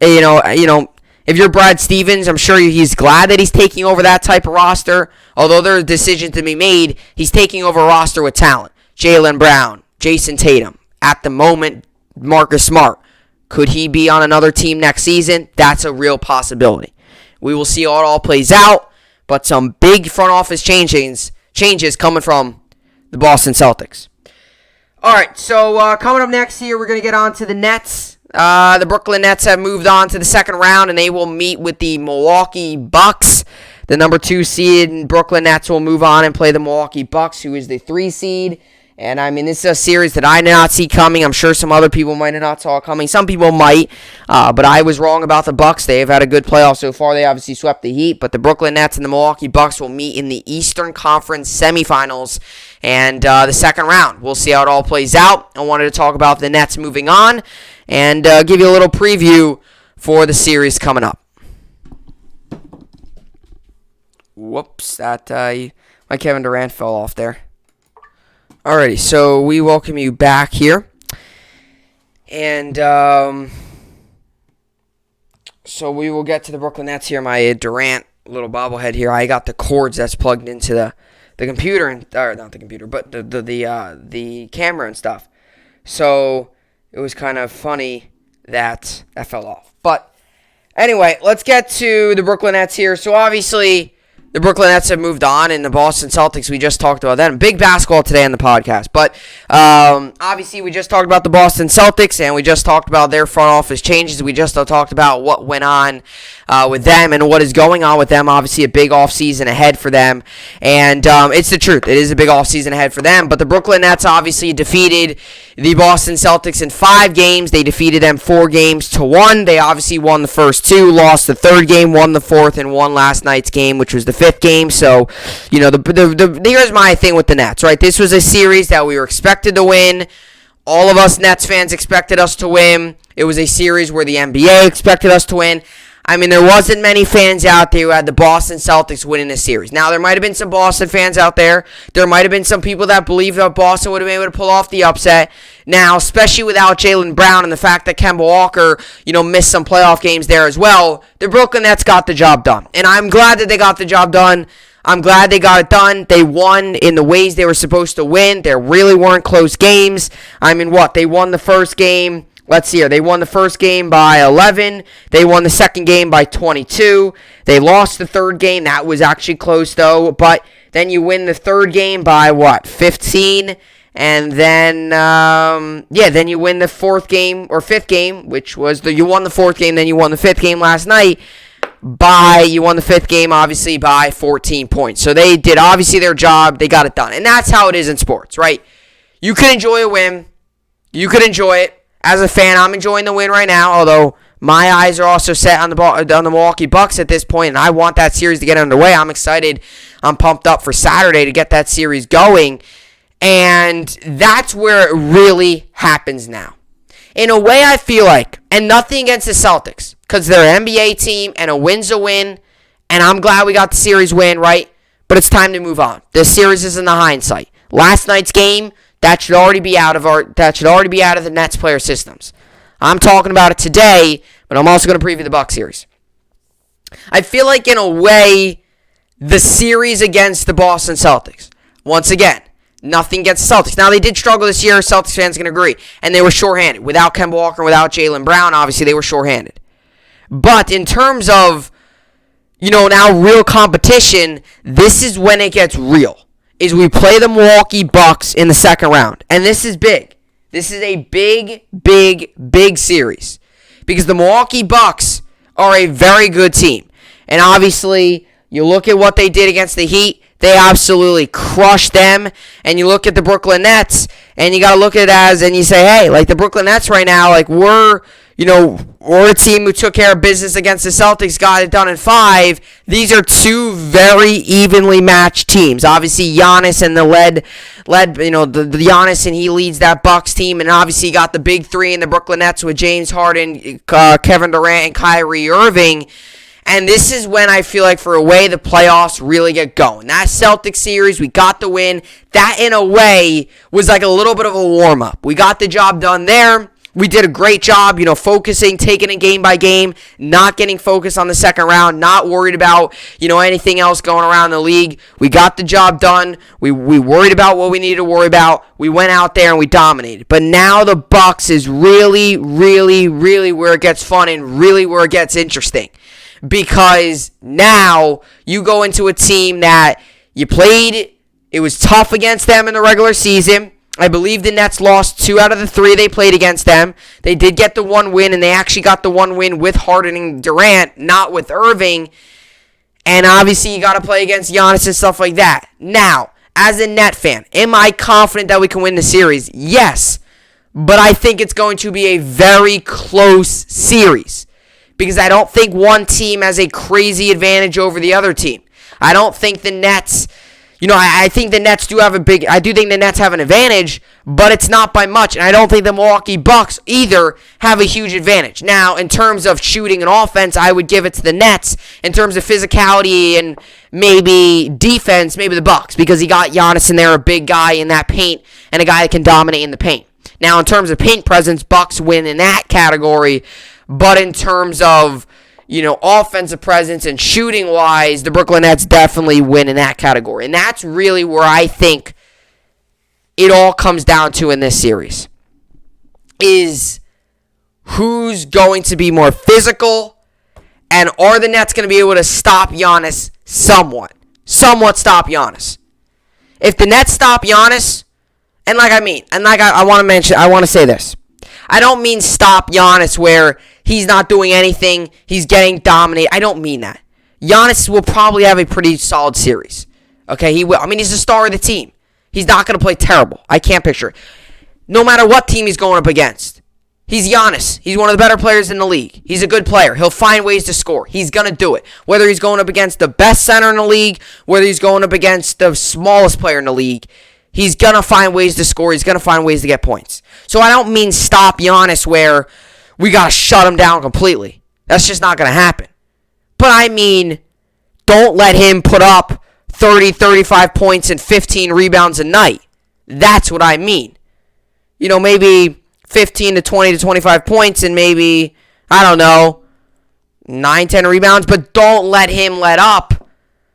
You know, if you're Brad Stevens, I'm sure he's glad that he's taking over that type of roster. Although there are decisions to be made, he's taking over a roster with talent. Jaylen Brown, Jason Tatum. At the moment, Marcus Smart. Could he be on another team next season? That's a real possibility. We will see how it all plays out, but some big front office changes coming from the Boston Celtics. All right, so coming up next here, we're going to get on to the Nets. The Brooklyn Nets have moved on to the second round, and they will meet with the Milwaukee Bucks. The number 2 seed Brooklyn Nets will move on and play the Milwaukee Bucks, who is the 3 seed. And, I mean, this is a series that I did not see coming. I'm sure some other people might have not saw it coming. Some people might, but I was wrong about the Bucks. They have had a good playoff so far. They obviously swept the Heat, but the Brooklyn Nets and the Milwaukee Bucks will meet in the Eastern Conference semifinals and the second round. We'll see how it all plays out. I wanted to talk about the Nets moving on and give you a little preview for the series coming up. Whoops, my Kevin Durant fell off there. Alrighty, so we welcome you back here. And so we will get to the Brooklyn Nets here. My Durant little bobblehead here. I got the cords that's plugged into the computer, or not the computer, but the camera and stuff. So it was kind of funny that fell off. But anyway, let's get to the Brooklyn Nets here. So obviously, the Brooklyn Nets have moved on, and the Boston Celtics, we just talked about that. Big basketball today on the podcast. But obviously, we just talked about the Boston Celtics, and we just talked about their front office changes. We just talked about what went on with them and what is going on with them. Obviously, a big offseason ahead for them. And it's the truth. It is a big offseason ahead for them. But the Brooklyn Nets obviously defeated the Boston Celtics in 5 games. They defeated them 4-1. They obviously won the first 2, lost the third game, won the fourth, and won last night's game, which was the 5th game. So, you know, here's my thing with the Nets, right? This was a series that we were expected to win. All of us Nets fans expected us to win. It was a series where the NBA expected us to win. I mean, there wasn't many fans out there who had the Boston Celtics winning this series. Now, there might have been some Boston fans out there. There might have been some people that believed that Boston would have been able to pull off the upset. Now, especially without Jaylen Brown and the fact that Kemba Walker, missed some playoff games there as well, the Brooklyn Nets got the job done. And I'm glad that they got the job done. I'm glad they got it done. They won in the ways they were supposed to win. There really weren't close games. I mean, they won the first game. Let's see here. They won the first game by 11. They won the second game by 22. They lost the third game. That was actually close, though. But then you win the third game by, 15? And then, then you win the fourth game, or fifth game, which was you won the fourth game, then you won the fifth game last night. You won the fifth game, obviously, by 14 points. So they did, obviously, their job. They got it done. And that's how it is in sports, right? You could enjoy a win. You could enjoy it. As a fan, I'm enjoying the win right now, although my eyes are also set on the Milwaukee Bucks at this point, and I want that series to get underway. I'm excited. I'm pumped up for Saturday to get that series going, and that's where it really happens now. In a way, I feel like, and nothing against the Celtics, because they're an NBA team, and a win's a win, and I'm glad we got the series win, right? But it's time to move on. This series is in the hindsight. Last night's game, that should already be out of the Nets player systems. I'm talking about it today, but I'm also going to preview the Bucks series. I feel like, in a way, the series against the Boston Celtics, once again, nothing against the Celtics. Now, they did struggle this year, Celtics fans can agree, and they were shorthanded. Without Kemba Walker, without Jaylen Brown, obviously they were shorthanded. But in terms of, now real competition, this is when it gets real. Is we play the Milwaukee Bucks in the second round. And this is big. This is a big, big, big series. Because the Milwaukee Bucks are a very good team. And obviously, you look at what they did against the Heat. They absolutely crushed them. And you look at the Brooklyn Nets, and you got to look at it and you say, hey, like the Brooklyn Nets right now, like we're or a team who took care of business against the Celtics, got it done in 5. These are two very evenly matched teams. Obviously, Giannis and the the Giannis, and he leads that Bucks team, and obviously you got the big 3 in the Brooklyn Nets with James Harden, Kevin Durant, and Kyrie Irving. And this is when I feel like, for a way, the playoffs really get going. That Celtics series, we got the win. That, in a way, was like a little bit of a warm-up. We got the job done there. We did a great job, focusing, taking it game by game, not getting focused on the second round, not worried about, anything else going around the league. We got the job done. We worried about what we needed to worry about. We went out there and we dominated. But now the Bucks is really, really, really where it gets fun and really where it gets interesting. Because now you go into a team that you played, it was tough against them in the regular season. I believe the Nets lost 2 out of the 3 they played against them. They did get the 1 win, and they actually got the 1 win with Harden and Durant, not with Irving. And obviously you got to play against Giannis and stuff like that. Now, as a Net fan, am I confident that we can win the series? Yes. But I think it's going to be a very close series. Because I don't think one team has a crazy advantage over the other team. I don't think the Nets, I think the Nets I do think the Nets have an advantage, but it's not by much. And I don't think the Milwaukee Bucks either have a huge advantage. Now, in terms of shooting and offense, I would give it to the Nets. In terms of physicality and maybe defense, maybe the Bucks. Because he got Giannis in there, a big guy in that paint, and a guy that can dominate in the paint. Now, in terms of paint presence, Bucks win in that category. But in terms of, offensive presence and shooting-wise, the Brooklyn Nets definitely win in that category. And that's really where I think it all comes down to in this series. Is who's going to be more physical, and are the Nets going to be able to stop Giannis somewhat? Somewhat stop Giannis. If the Nets stop Giannis, I want to say this. I don't mean stop Giannis where he's not doing anything, he's getting dominated. I don't mean that. Giannis will probably have a pretty solid series. Okay, he will. He's the star of the team. He's not going to play terrible. I can't picture it. No matter what team he's going up against. He's Giannis. He's one of the better players in the league. He's a good player. He'll find ways to score. He's going to do it. Whether he's going up against the best center in the league, whether he's going up against the smallest player in the league, he's going to find ways to score. He's going to find ways to get points. So I don't mean stop Giannis where we got to shut him down completely. That's just not going to happen. But I mean, don't let him put up 30, 35 points and 15 rebounds a night. That's what I mean. Maybe 15 to 20 to 25 points and maybe, 9, 10 rebounds. But don't let him let up.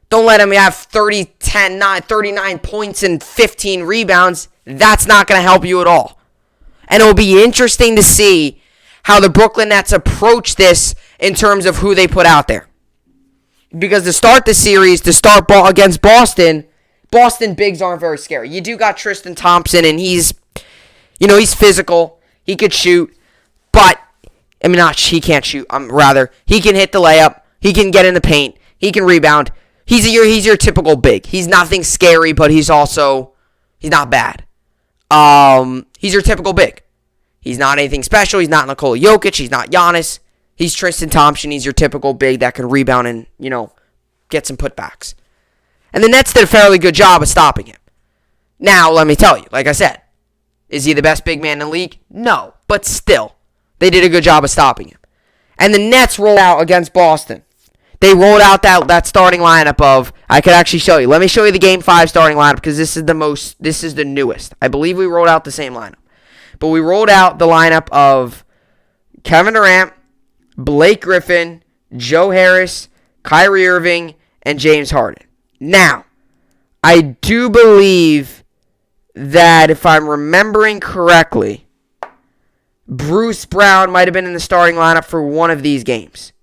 Don't let him have 30, 10, 9, 39 points and 15 rebounds. That's not going to help you at all. And it will be interesting to see how the Brooklyn Nets approach this in terms of who they put out there. Because to start the series, against Boston bigs aren't very scary. You do got Tristan Thompson, and he's physical. He could shoot, but, he can't shoot. He can hit the layup. He can get in the paint. He can rebound. He's your typical big. He's nothing scary, but he's not bad. He's your typical big. He's not anything special. He's not Nikola Jokic. He's not Giannis. He's Tristan Thompson. He's your typical big that can rebound and, get some putbacks. And the Nets did a fairly good job of stopping him. Now, let me tell you, like I said, is he the best big man in the league? No, but still, they did a good job of stopping him. And the Nets rolled out against Boston. They rolled out that starting lineup of, I could actually show you. Let me show you the Game 5 starting lineup because this is the newest. I believe we rolled out the same lineup. But we rolled out the lineup of Kevin Durant, Blake Griffin, Joe Harris, Kyrie Irving, and James Harden. Now, I do believe that if I'm remembering correctly, Bruce Brown might have been in the starting lineup for one of these games.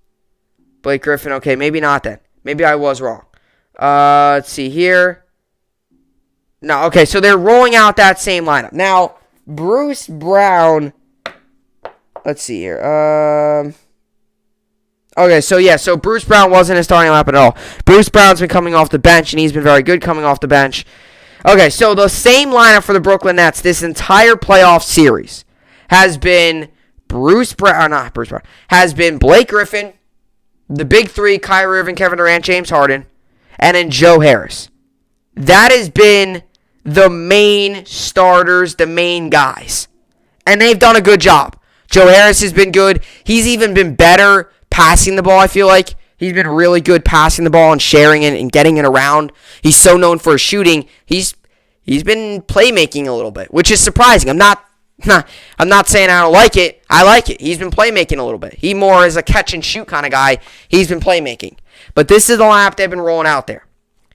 Blake Griffin, okay, maybe not then. Maybe I was wrong. Let's see here. No, okay, so they're rolling out that same lineup. Now, Bruce Brown, let's see here. Okay, so Bruce Brown wasn't in starting lineup at all. Bruce Brown's been coming off the bench, and he's been very good coming off the bench. Okay, so the same lineup for the Brooklyn Nets this entire playoff series has been has been Blake Griffin, the big three, Kyrie Irving, Kevin Durant, James Harden, and then Joe Harris. That has been the main starters, the main guys. And they've done a good job. Joe Harris has been good. He's even been better passing the ball, I feel like. He's been really good passing the ball and sharing it and getting it around. He's so known for his shooting. He's been playmaking a little bit, which is surprising. I'm not saying I don't like it. I like it. He's been playmaking a little bit. He more is a catch and shoot kind of guy. He's been playmaking. But this is the lineup they've been rolling out there.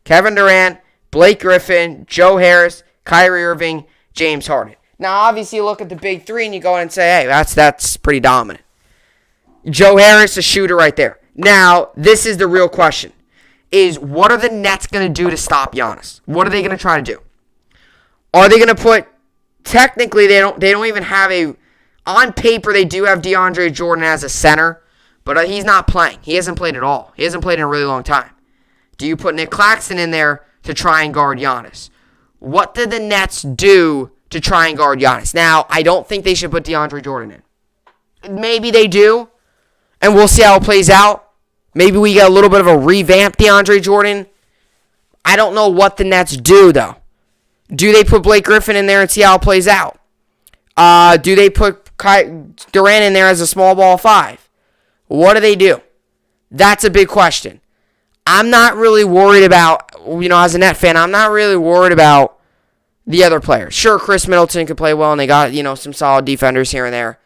Kevin Durant, Blake Griffin, Joe Harris, Kyrie Irving, James Harden. Now, obviously, you look at the big three and you go in and say, hey, that's pretty dominant. Joe Harris, a shooter right there. Now, this is the real question, is what are the Nets going to do to stop Giannis? What are they going to try to do? Are they going to put, technically, they don't even have on paper, they do have DeAndre Jordan as a center, but he's not playing. He hasn't played at all. He hasn't played in a really long time. Do you put Nick Claxton in there to try and guard Giannis? What did the Nets do to try and guard Giannis? Now, I don't think they should put DeAndre Jordan in. Maybe they do, and we'll see how it plays out. Maybe we get a little bit of a revamped DeAndre Jordan. I don't know what the Nets do, though. Do they put Blake Griffin in there and see how it plays out? Do they put Durant in there as a small ball 5? What do they do? That's a big question. I'm not really worried about, as a Net fan, I'm not really worried about the other players. Sure, Chris Middleton could play well, and they got, some solid defenders here and there.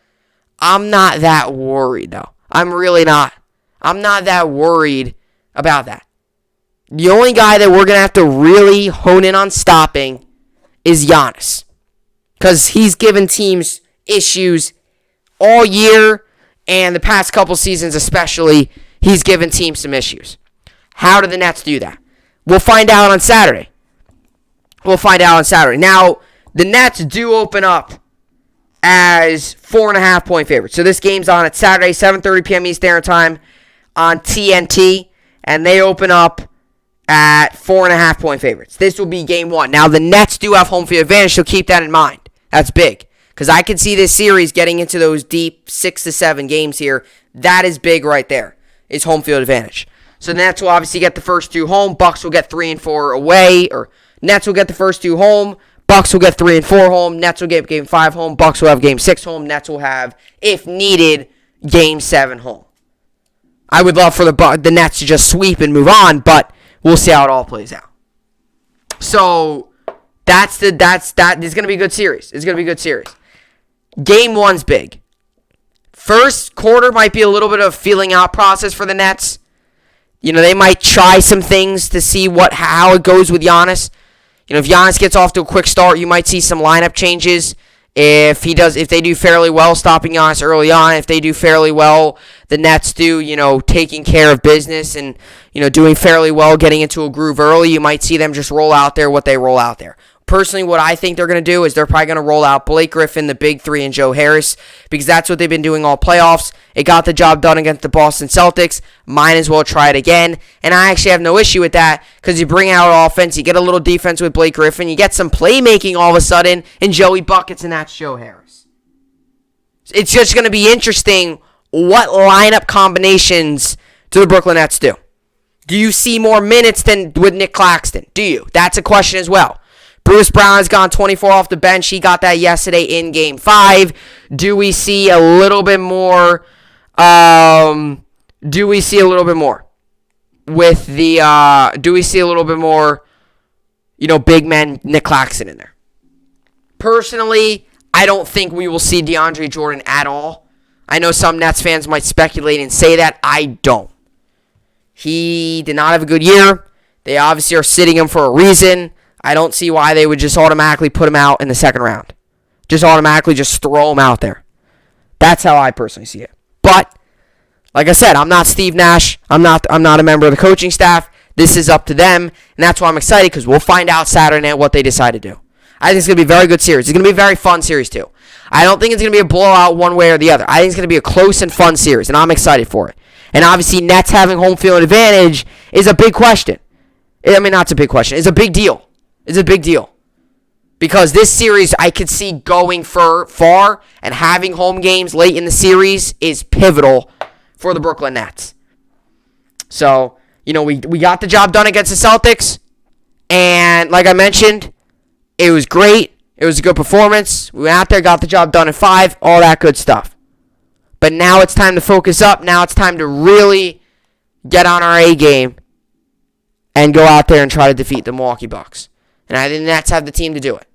I'm not that worried, though. I'm really not. I'm not that worried about that. The only guy that we're going to have to really hone in on stopping is Giannis. Because he's given teams issues all year, and the past couple seasons especially, he's given teams some issues. How do the Nets do that? We'll find out on Saturday. Now, the Nets do open up as 4.5-point favorites. So this game's on at Saturday, 7:30 p.m. Eastern Standard Time on TNT, and they open up at 4.5-point favorites. This will be game 1. Now, the Nets do have home field advantage, so keep that in mind. That's big, because I can see this series getting into those deep 6 to 7 games here. That is big right there, is home field advantage. So the Nets will obviously get the first 2 home. Bucks will get 3 and 4 away, or Nets will get the first 2 home. Bucks will get 3 and 4 home. Nets will get game 5 home. Bucks will have game 6 home. Nets will have, if needed, game 7 home. I would love for the Nets to just sweep and move on, but we'll see how it all plays out. So that is going to be a good series. It's going to be a good series. Game 1's big. First quarter might be a little bit of a feeling out process for the Nets. They might try some things to see how it goes with Giannis. If Giannis gets off to a quick start, you might see some lineup changes. If they do fairly well stopping Giannis early on, if they do fairly well, the Nets do, taking care of business and, doing fairly well, getting into a groove early, you might see them just roll out there what they roll out there. Personally, what I think they're going to do is they're probably going to roll out Blake Griffin, the big three, and Joe Harris, because that's what they've been doing all playoffs. It got the job done against the Boston Celtics. Might as well try it again. And I actually have no issue with that, because you bring out offense, you get a little defense with Blake Griffin, you get some playmaking all of a sudden, and Joey buckets, and that's Joe Harris. It's just going to be interesting what lineup combinations do the Brooklyn Nets do. Do you see more minutes than with Nick Claxton? Do you? That's a question as well. Bruce Brown has gone 24 off the bench. He got that yesterday in Game 5. Do we see a little bit more? Do we see a little bit more with the? Do we see a little bit more? Big man Nick Claxton in there. Personally, I don't think we will see DeAndre Jordan at all. I know some Nets fans might speculate and say that. I don't. He did not have a good year. They obviously are sitting him for a reason. I don't see why they would just automatically put him out in the second round. Just automatically just throw him out there. That's how I personally see it. But, like I said, I'm not Steve Nash. I'm not a member of the coaching staff. This is up to them, and that's why I'm excited, because we'll find out Saturday night what they decide to do. I think it's going to be a very good series. It's going to be a very fun series, too. I don't think it's going to be a blowout one way or the other. I think it's going to be a close and fun series, and I'm excited for it. And obviously, Nets having home field advantage is a big question. Not a big question. It's a big deal. It's a big deal. Because this series I could see going far, and having home games late in the series is pivotal for the Brooklyn Nets. So, we got the job done against the Celtics, and like I mentioned, it was great. It was a good performance. We went out there, got the job done in 5, all that good stuff. But now it's time to focus up. Now it's time to really get on our A game and go out there and try to defeat the Milwaukee Bucks. And I think the Nets have the team to do it.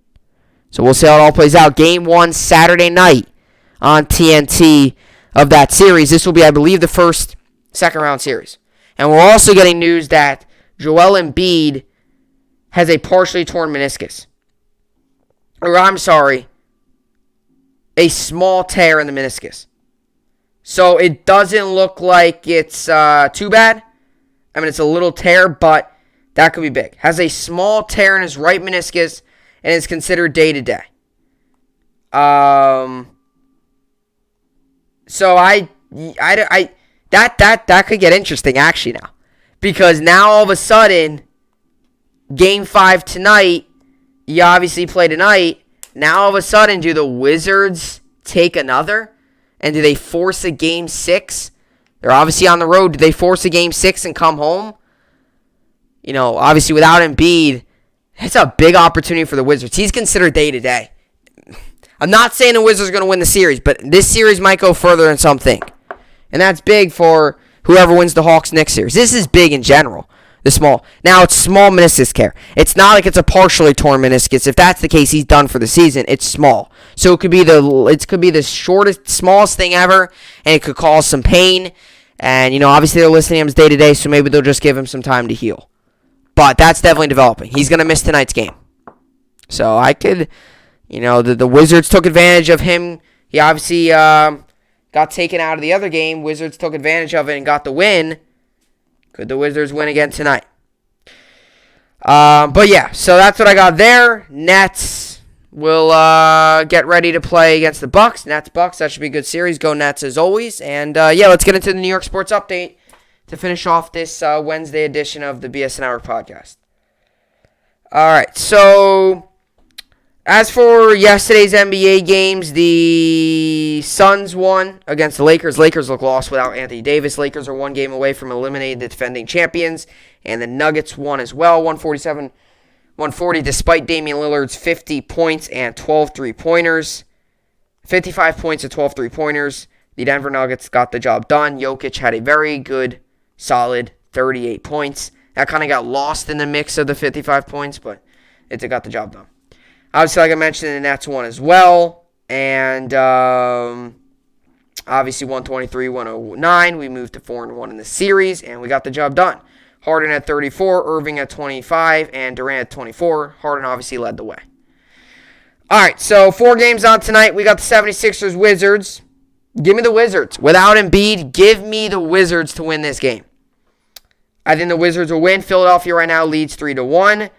So we'll see how it all plays out. Game 1 Saturday night on TNT of that series. This will be, I believe, the first second-round series. And we're also getting news that Joel Embiid has a partially torn meniscus. Or, I'm sorry, a small tear in the meniscus. So it doesn't look like it's too bad. I mean, it's a little tear, but that could be big. Has a small tear in his right meniscus and is considered day-to-day. So that could get interesting actually now. Because now all of a sudden, Game 5 tonight, you obviously play tonight. Now all of a sudden, do the Wizards take another? And do they force a Game 6? They're obviously on the road. Do they force a Game 6 and come home? Obviously without Embiid, it's a big opportunity for the Wizards. He's considered day-to-day. I'm not saying the Wizards are going to win the series, but this series might go further than some think. And that's big for whoever wins the Hawks-Knicks series. This is big in general. Now, it's small meniscus tear. It's not like it's a partially torn meniscus. If that's the case, he's done for the season. It's small. So it could be the shortest, smallest thing ever, and it could cause some pain. And, obviously they're listing him as day-to-day, so maybe they'll just give him some time to heal. But that's definitely developing. He's going to miss tonight's game. So I could, the Wizards took advantage of him. He obviously got taken out of the other game. Wizards took advantage of it and got the win. Could the Wizards win again tonight? But yeah, so that's what I got there. Nets will get ready to play against the Bucks. Nets-Bucks, that should be a good series. Go Nets as always. And let's get into the New York Sports Update to finish off this Wednesday edition of the BSN Hour podcast. All right, so as for yesterday's NBA games, the Suns won against the Lakers. Lakers look lost without Anthony Davis. Lakers are one game away from eliminating the defending champions. And the Nuggets won as well, 147-140, despite Damian Lillard's 50 points and 12 three-pointers. 55 points and 12 three-pointers. The Denver Nuggets got the job done. Jokic had a very good, solid 38 points. That kind of got lost in the mix of the 55 points, but it got the job done. Obviously, like I mentioned, the Nets won as well. And obviously, 123-109. We moved to 4-1 in the series, and we got the job done. Harden at 34, Irving at 25, and Durant at 24. Harden obviously led the way. All right, so 4 games on tonight. We got the 76ers Wizards. Give me the Wizards. Without Embiid, give me the Wizards to win this game. I think the Wizards will win. Philadelphia right now leads 3-1.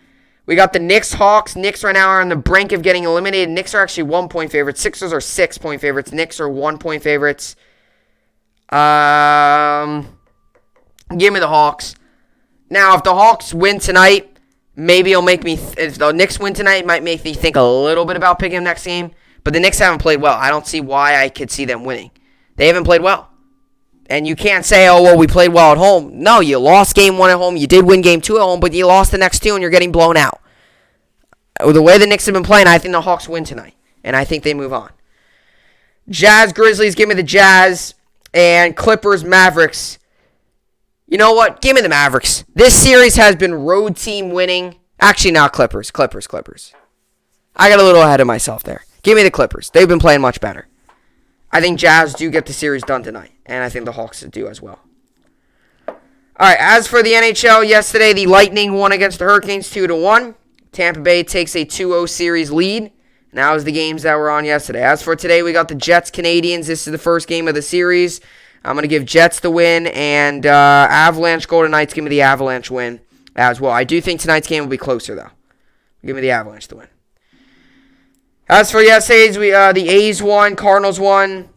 We got the Knicks Hawks. Knicks right now are on the brink of getting eliminated. Knicks are actually 1-point favorites. Sixers are 6-point favorites. Knicks are 1-point favorites. Give me the Hawks. Now, if the Hawks win tonight, maybe it'll make me... if the Knicks win tonight, it might make me think a little bit about picking them next game. But the Knicks haven't played well. I don't see why I could see them winning. They haven't played well. And you can't say, we played well at home. No, you lost game 1 at home. You did win game 2 at home, but you lost the next 2 and you're getting blown out. The way the Knicks have been playing, I think the Hawks win tonight. And I think they move on. Jazz, Grizzlies, give me the Jazz. And Clippers, Mavericks. You know what? Give me the Mavericks. This series has been road team winning. Actually, not Clippers. Clippers. I got a little ahead of myself there. Give me the Clippers. They've been playing much better. I think Jazz do get the series done tonight. And I think the Hawks do as well. All right, as for the NHL, yesterday the Lightning won against the Hurricanes 2-1. Tampa Bay takes a 2-0 series lead. And that was the games that were on yesterday. As for today, we got the Jets-Canadiens. This is the first game of the series. I'm going to give Jets the win. And Avalanche Golden Knights, give me the Avalanche win as well. I do think tonight's game will be closer, though. Give me the Avalanche the win. As for yesterday's, the A's won, Cardinals won,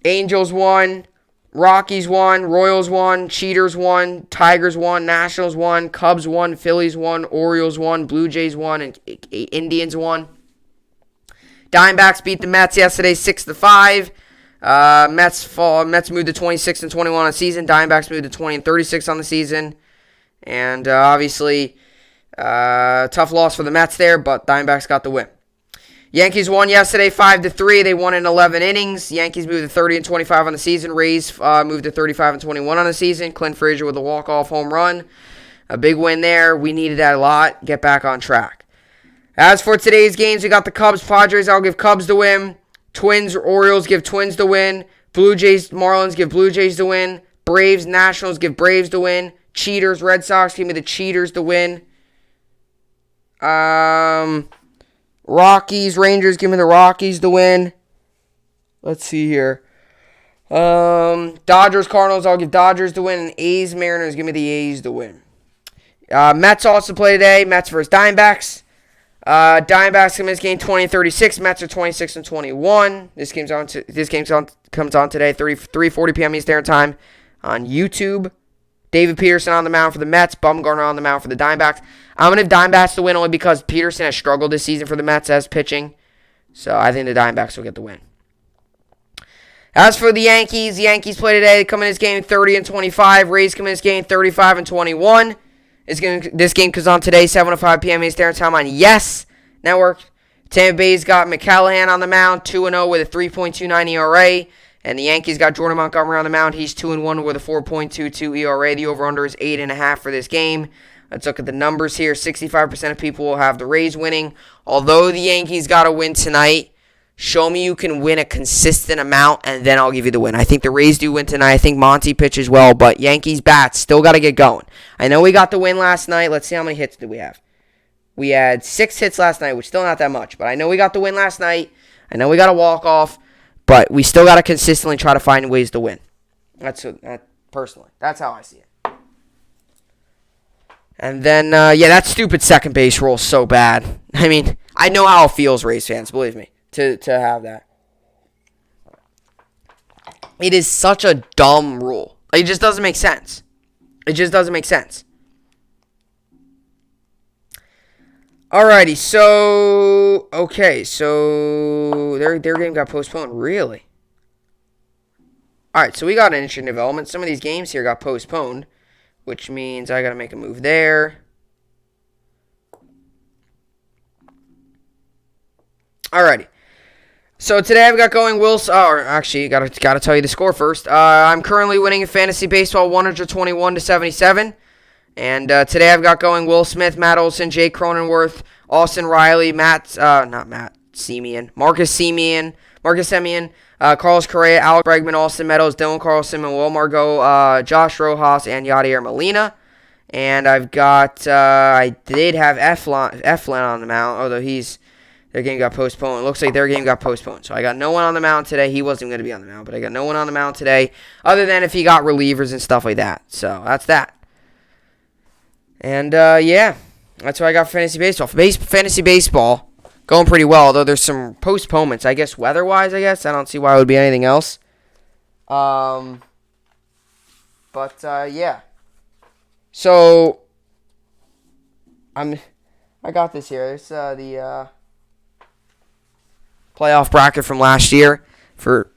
Angels won, Rockies won, Royals won, Cheaters won, Tigers won, Nationals won, Cubs won, Phillies won, Orioles won, Blue Jays won, and Indians won. Diamondbacks beat the Mets yesterday 6-5. Mets moved to 26-21 on the season. Diamondbacks moved to 20-36 on the season. And obviously, tough loss for the Mets there, but Diamondbacks got the win. Yankees won yesterday 5-3. They won in 11 innings. Yankees moved to 30-25 on the season. Rays moved to 35-21 on the season. Clint Frazier with a walk-off home run. A big win there. We needed that a lot. Get back on track. As for today's games, we got the Cubs, Padres. I'll give Cubs the win. Twins, Orioles give Twins the win. Blue Jays, Marlins give Blue Jays the win. Braves, Nationals give Braves the win. Cheaters, Red Sox give me the Cheaters the win. Rockies, Rangers give me the Rockies the win. Let's see here. Dodgers, Cardinals, I'll give Dodgers the win. And A's, Mariners give me the A's the win. Mets also play today. Mets versus Diamondbacks. Diamondbacks come in this game 20-36. Mets are 26-21. This game comes on today, 3:40 p.m. Eastern Time on YouTube. David Peterson on the mound for the Mets. Bumgarner on the mound for the Diamondbacks. I'm going to have Diamondbacks to win only because Peterson has struggled this season for the Mets as pitching. So I think the Diamondbacks will get the win. As for the Yankees play today. They come in this game 30-25. Rays come in this game 35-21. This game comes on today, 7:05 p.m. Eastern Time on Yes Network. Tampa Bay's got McCallahan on the mound, 2-0 with a 3.29 ERA. And the Yankees got Jordan Montgomery on the mound. He's 2-1 with a 4.22 ERA. The over-under is 8.5 for this game. Let's look at the numbers here. 65% of people will have the Rays winning. Although the Yankees got a win tonight, show me you can win a consistent amount, and then I'll give you the win. I think the Rays do win tonight. I think Monty pitches well, but Yankees bats still got to get going. I know we got the win last night. Let's see how many hits did we have. We had 6 hits last night, which is still not that much, but I know we got the win last night. I know we got a walk-off, but we still got to consistently try to find ways to win. Personally, that's how I see it. And then, that stupid second base rule is so bad. I mean, I know how it feels, Rays fans, believe me, to have that. It is such a dumb rule. It just doesn't make sense. It just doesn't make sense. Alrighty, so their game got postponed. Really? Alright, so we got an interesting development. Some of these games here got postponed, which means I got to make a move there. Alrighty. So today I've got going gotta tell you the score first. I'm currently winning in fantasy baseball 121-77. And today I've got going Will Smith, Matt Olson, Jake Cronenworth, Austin Riley, Marcus Semien, Carlos Correa, Alex Bregman, Austin Meadows, Dylan Carlson, and Will Margot, Josh Rojas, and Yadier Molina. And I've got, I did have Eflin on the mound, although their game got postponed. It looks like their game got postponed. So I got no one on the mound today. He wasn't going to be on the mound, but I got no one on the mound today, other than if he got relievers and stuff like that. So that's that. And, that's what I got for fantasy baseball. Fantasy baseball, going pretty well, although there's some postponements. I guess weather-wise, I don't see why it would be anything else. Yeah. So, I got this here. It's the playoff bracket from last year for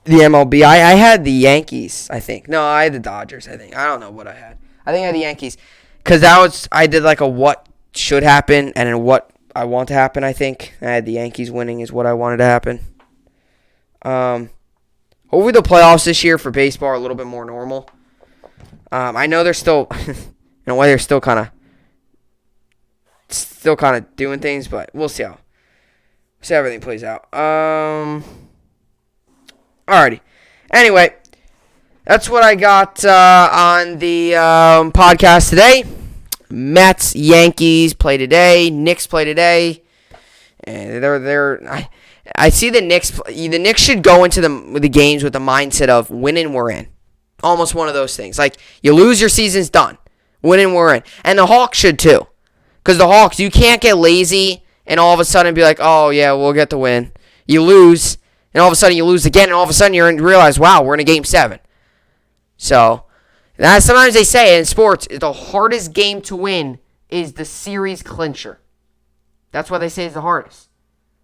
the MLB. I had the Yankees, I think. No, I had the Dodgers, I think. I don't know what I had. I think I had the Yankees. Because I did like a what should happen and then what I want to happen, I think. I had the Yankees winning is what I wanted to happen. Hopefully the playoffs this year for baseball are a little bit more normal. I know they're still, in a way, they're still kind of doing things, but we'll see how everything plays out. Alrighty. Anyway, that's what I got on the podcast today. Mets, Yankees play today. Knicks play today. And I see the Knicks. The Knicks should go into the games with the mindset of winning, we're in. Almost one of those things. Like, you lose, your season's done. Winning, we're in. And the Hawks should too. Because the Hawks, you can't get lazy and all of a sudden be like, oh, yeah, we'll get the win. You lose, and all of a sudden you lose again, and all of a sudden you realize, wow, we're in a Game 7. So, sometimes they say in sports, the hardest game to win is the series clincher. That's what they say is the hardest.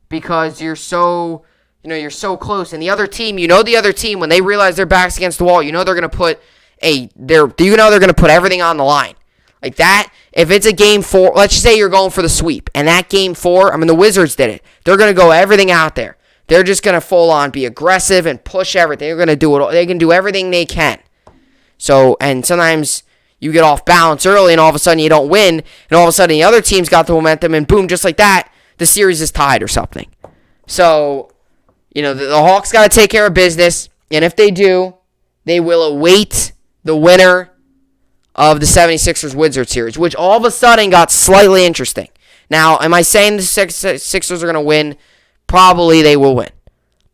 because you're so close. And the other team, when they realize their back's against the wall, they're going to put they're going to put everything on the line. Like that, if it's a game 4, let's just say you're going for the sweep, and that game 4, the Wizards did it. They're going to go everything out there. They're just going to full on be aggressive and push everything. They're going to do it. They can do everything they can. So, and sometimes you get off balance early, and all of a sudden you don't win, and all of a sudden the other team's got the momentum, and boom, just like that, the series is tied or something. So, the Hawks got to take care of business, and if they do, they will await the winner of the 76ers-Wizards series, which all of a sudden got slightly interesting. Now, am I saying the Sixers are going to win? Probably they will win.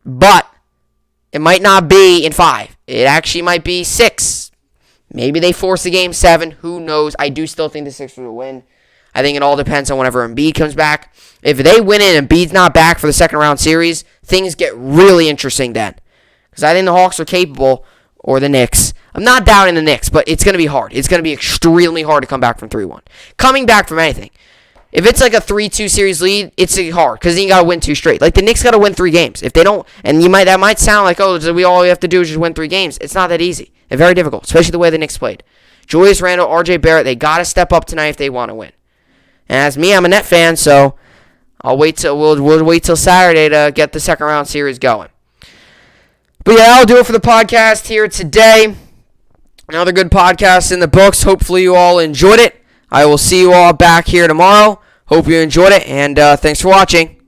But it might not be in 5. It actually might be 6. Maybe they force a game 7. Who knows? I do still think the Sixers will win. I think it all depends on whenever Embiid comes back. If they win it and Embiid's not back for the second round series, things get really interesting then. Because I think the Hawks are capable, or the Knicks. I'm not doubting the Knicks, but it's going to be hard. It's going to be extremely hard to come back from 3-1. Coming back from anything. If it's like a 3-2 series lead, it's hard because then you got to win 2 straight. Like the Knicks got to win 3 games. If they don't, and that might sound like, all we have to do is just win 3 games. It's not that easy. It's very difficult, especially the way the Knicks played. Julius Randle, RJ Barrett, they got to step up tonight if they want to win. And as me, I'm a Net fan, so we'll wait till Saturday to get the second round series going. But yeah, I'll do it for the podcast here today. Another good podcast in the books. Hopefully you all enjoyed it. I will see you all back here tomorrow. Hope you enjoyed it, and thanks for watching.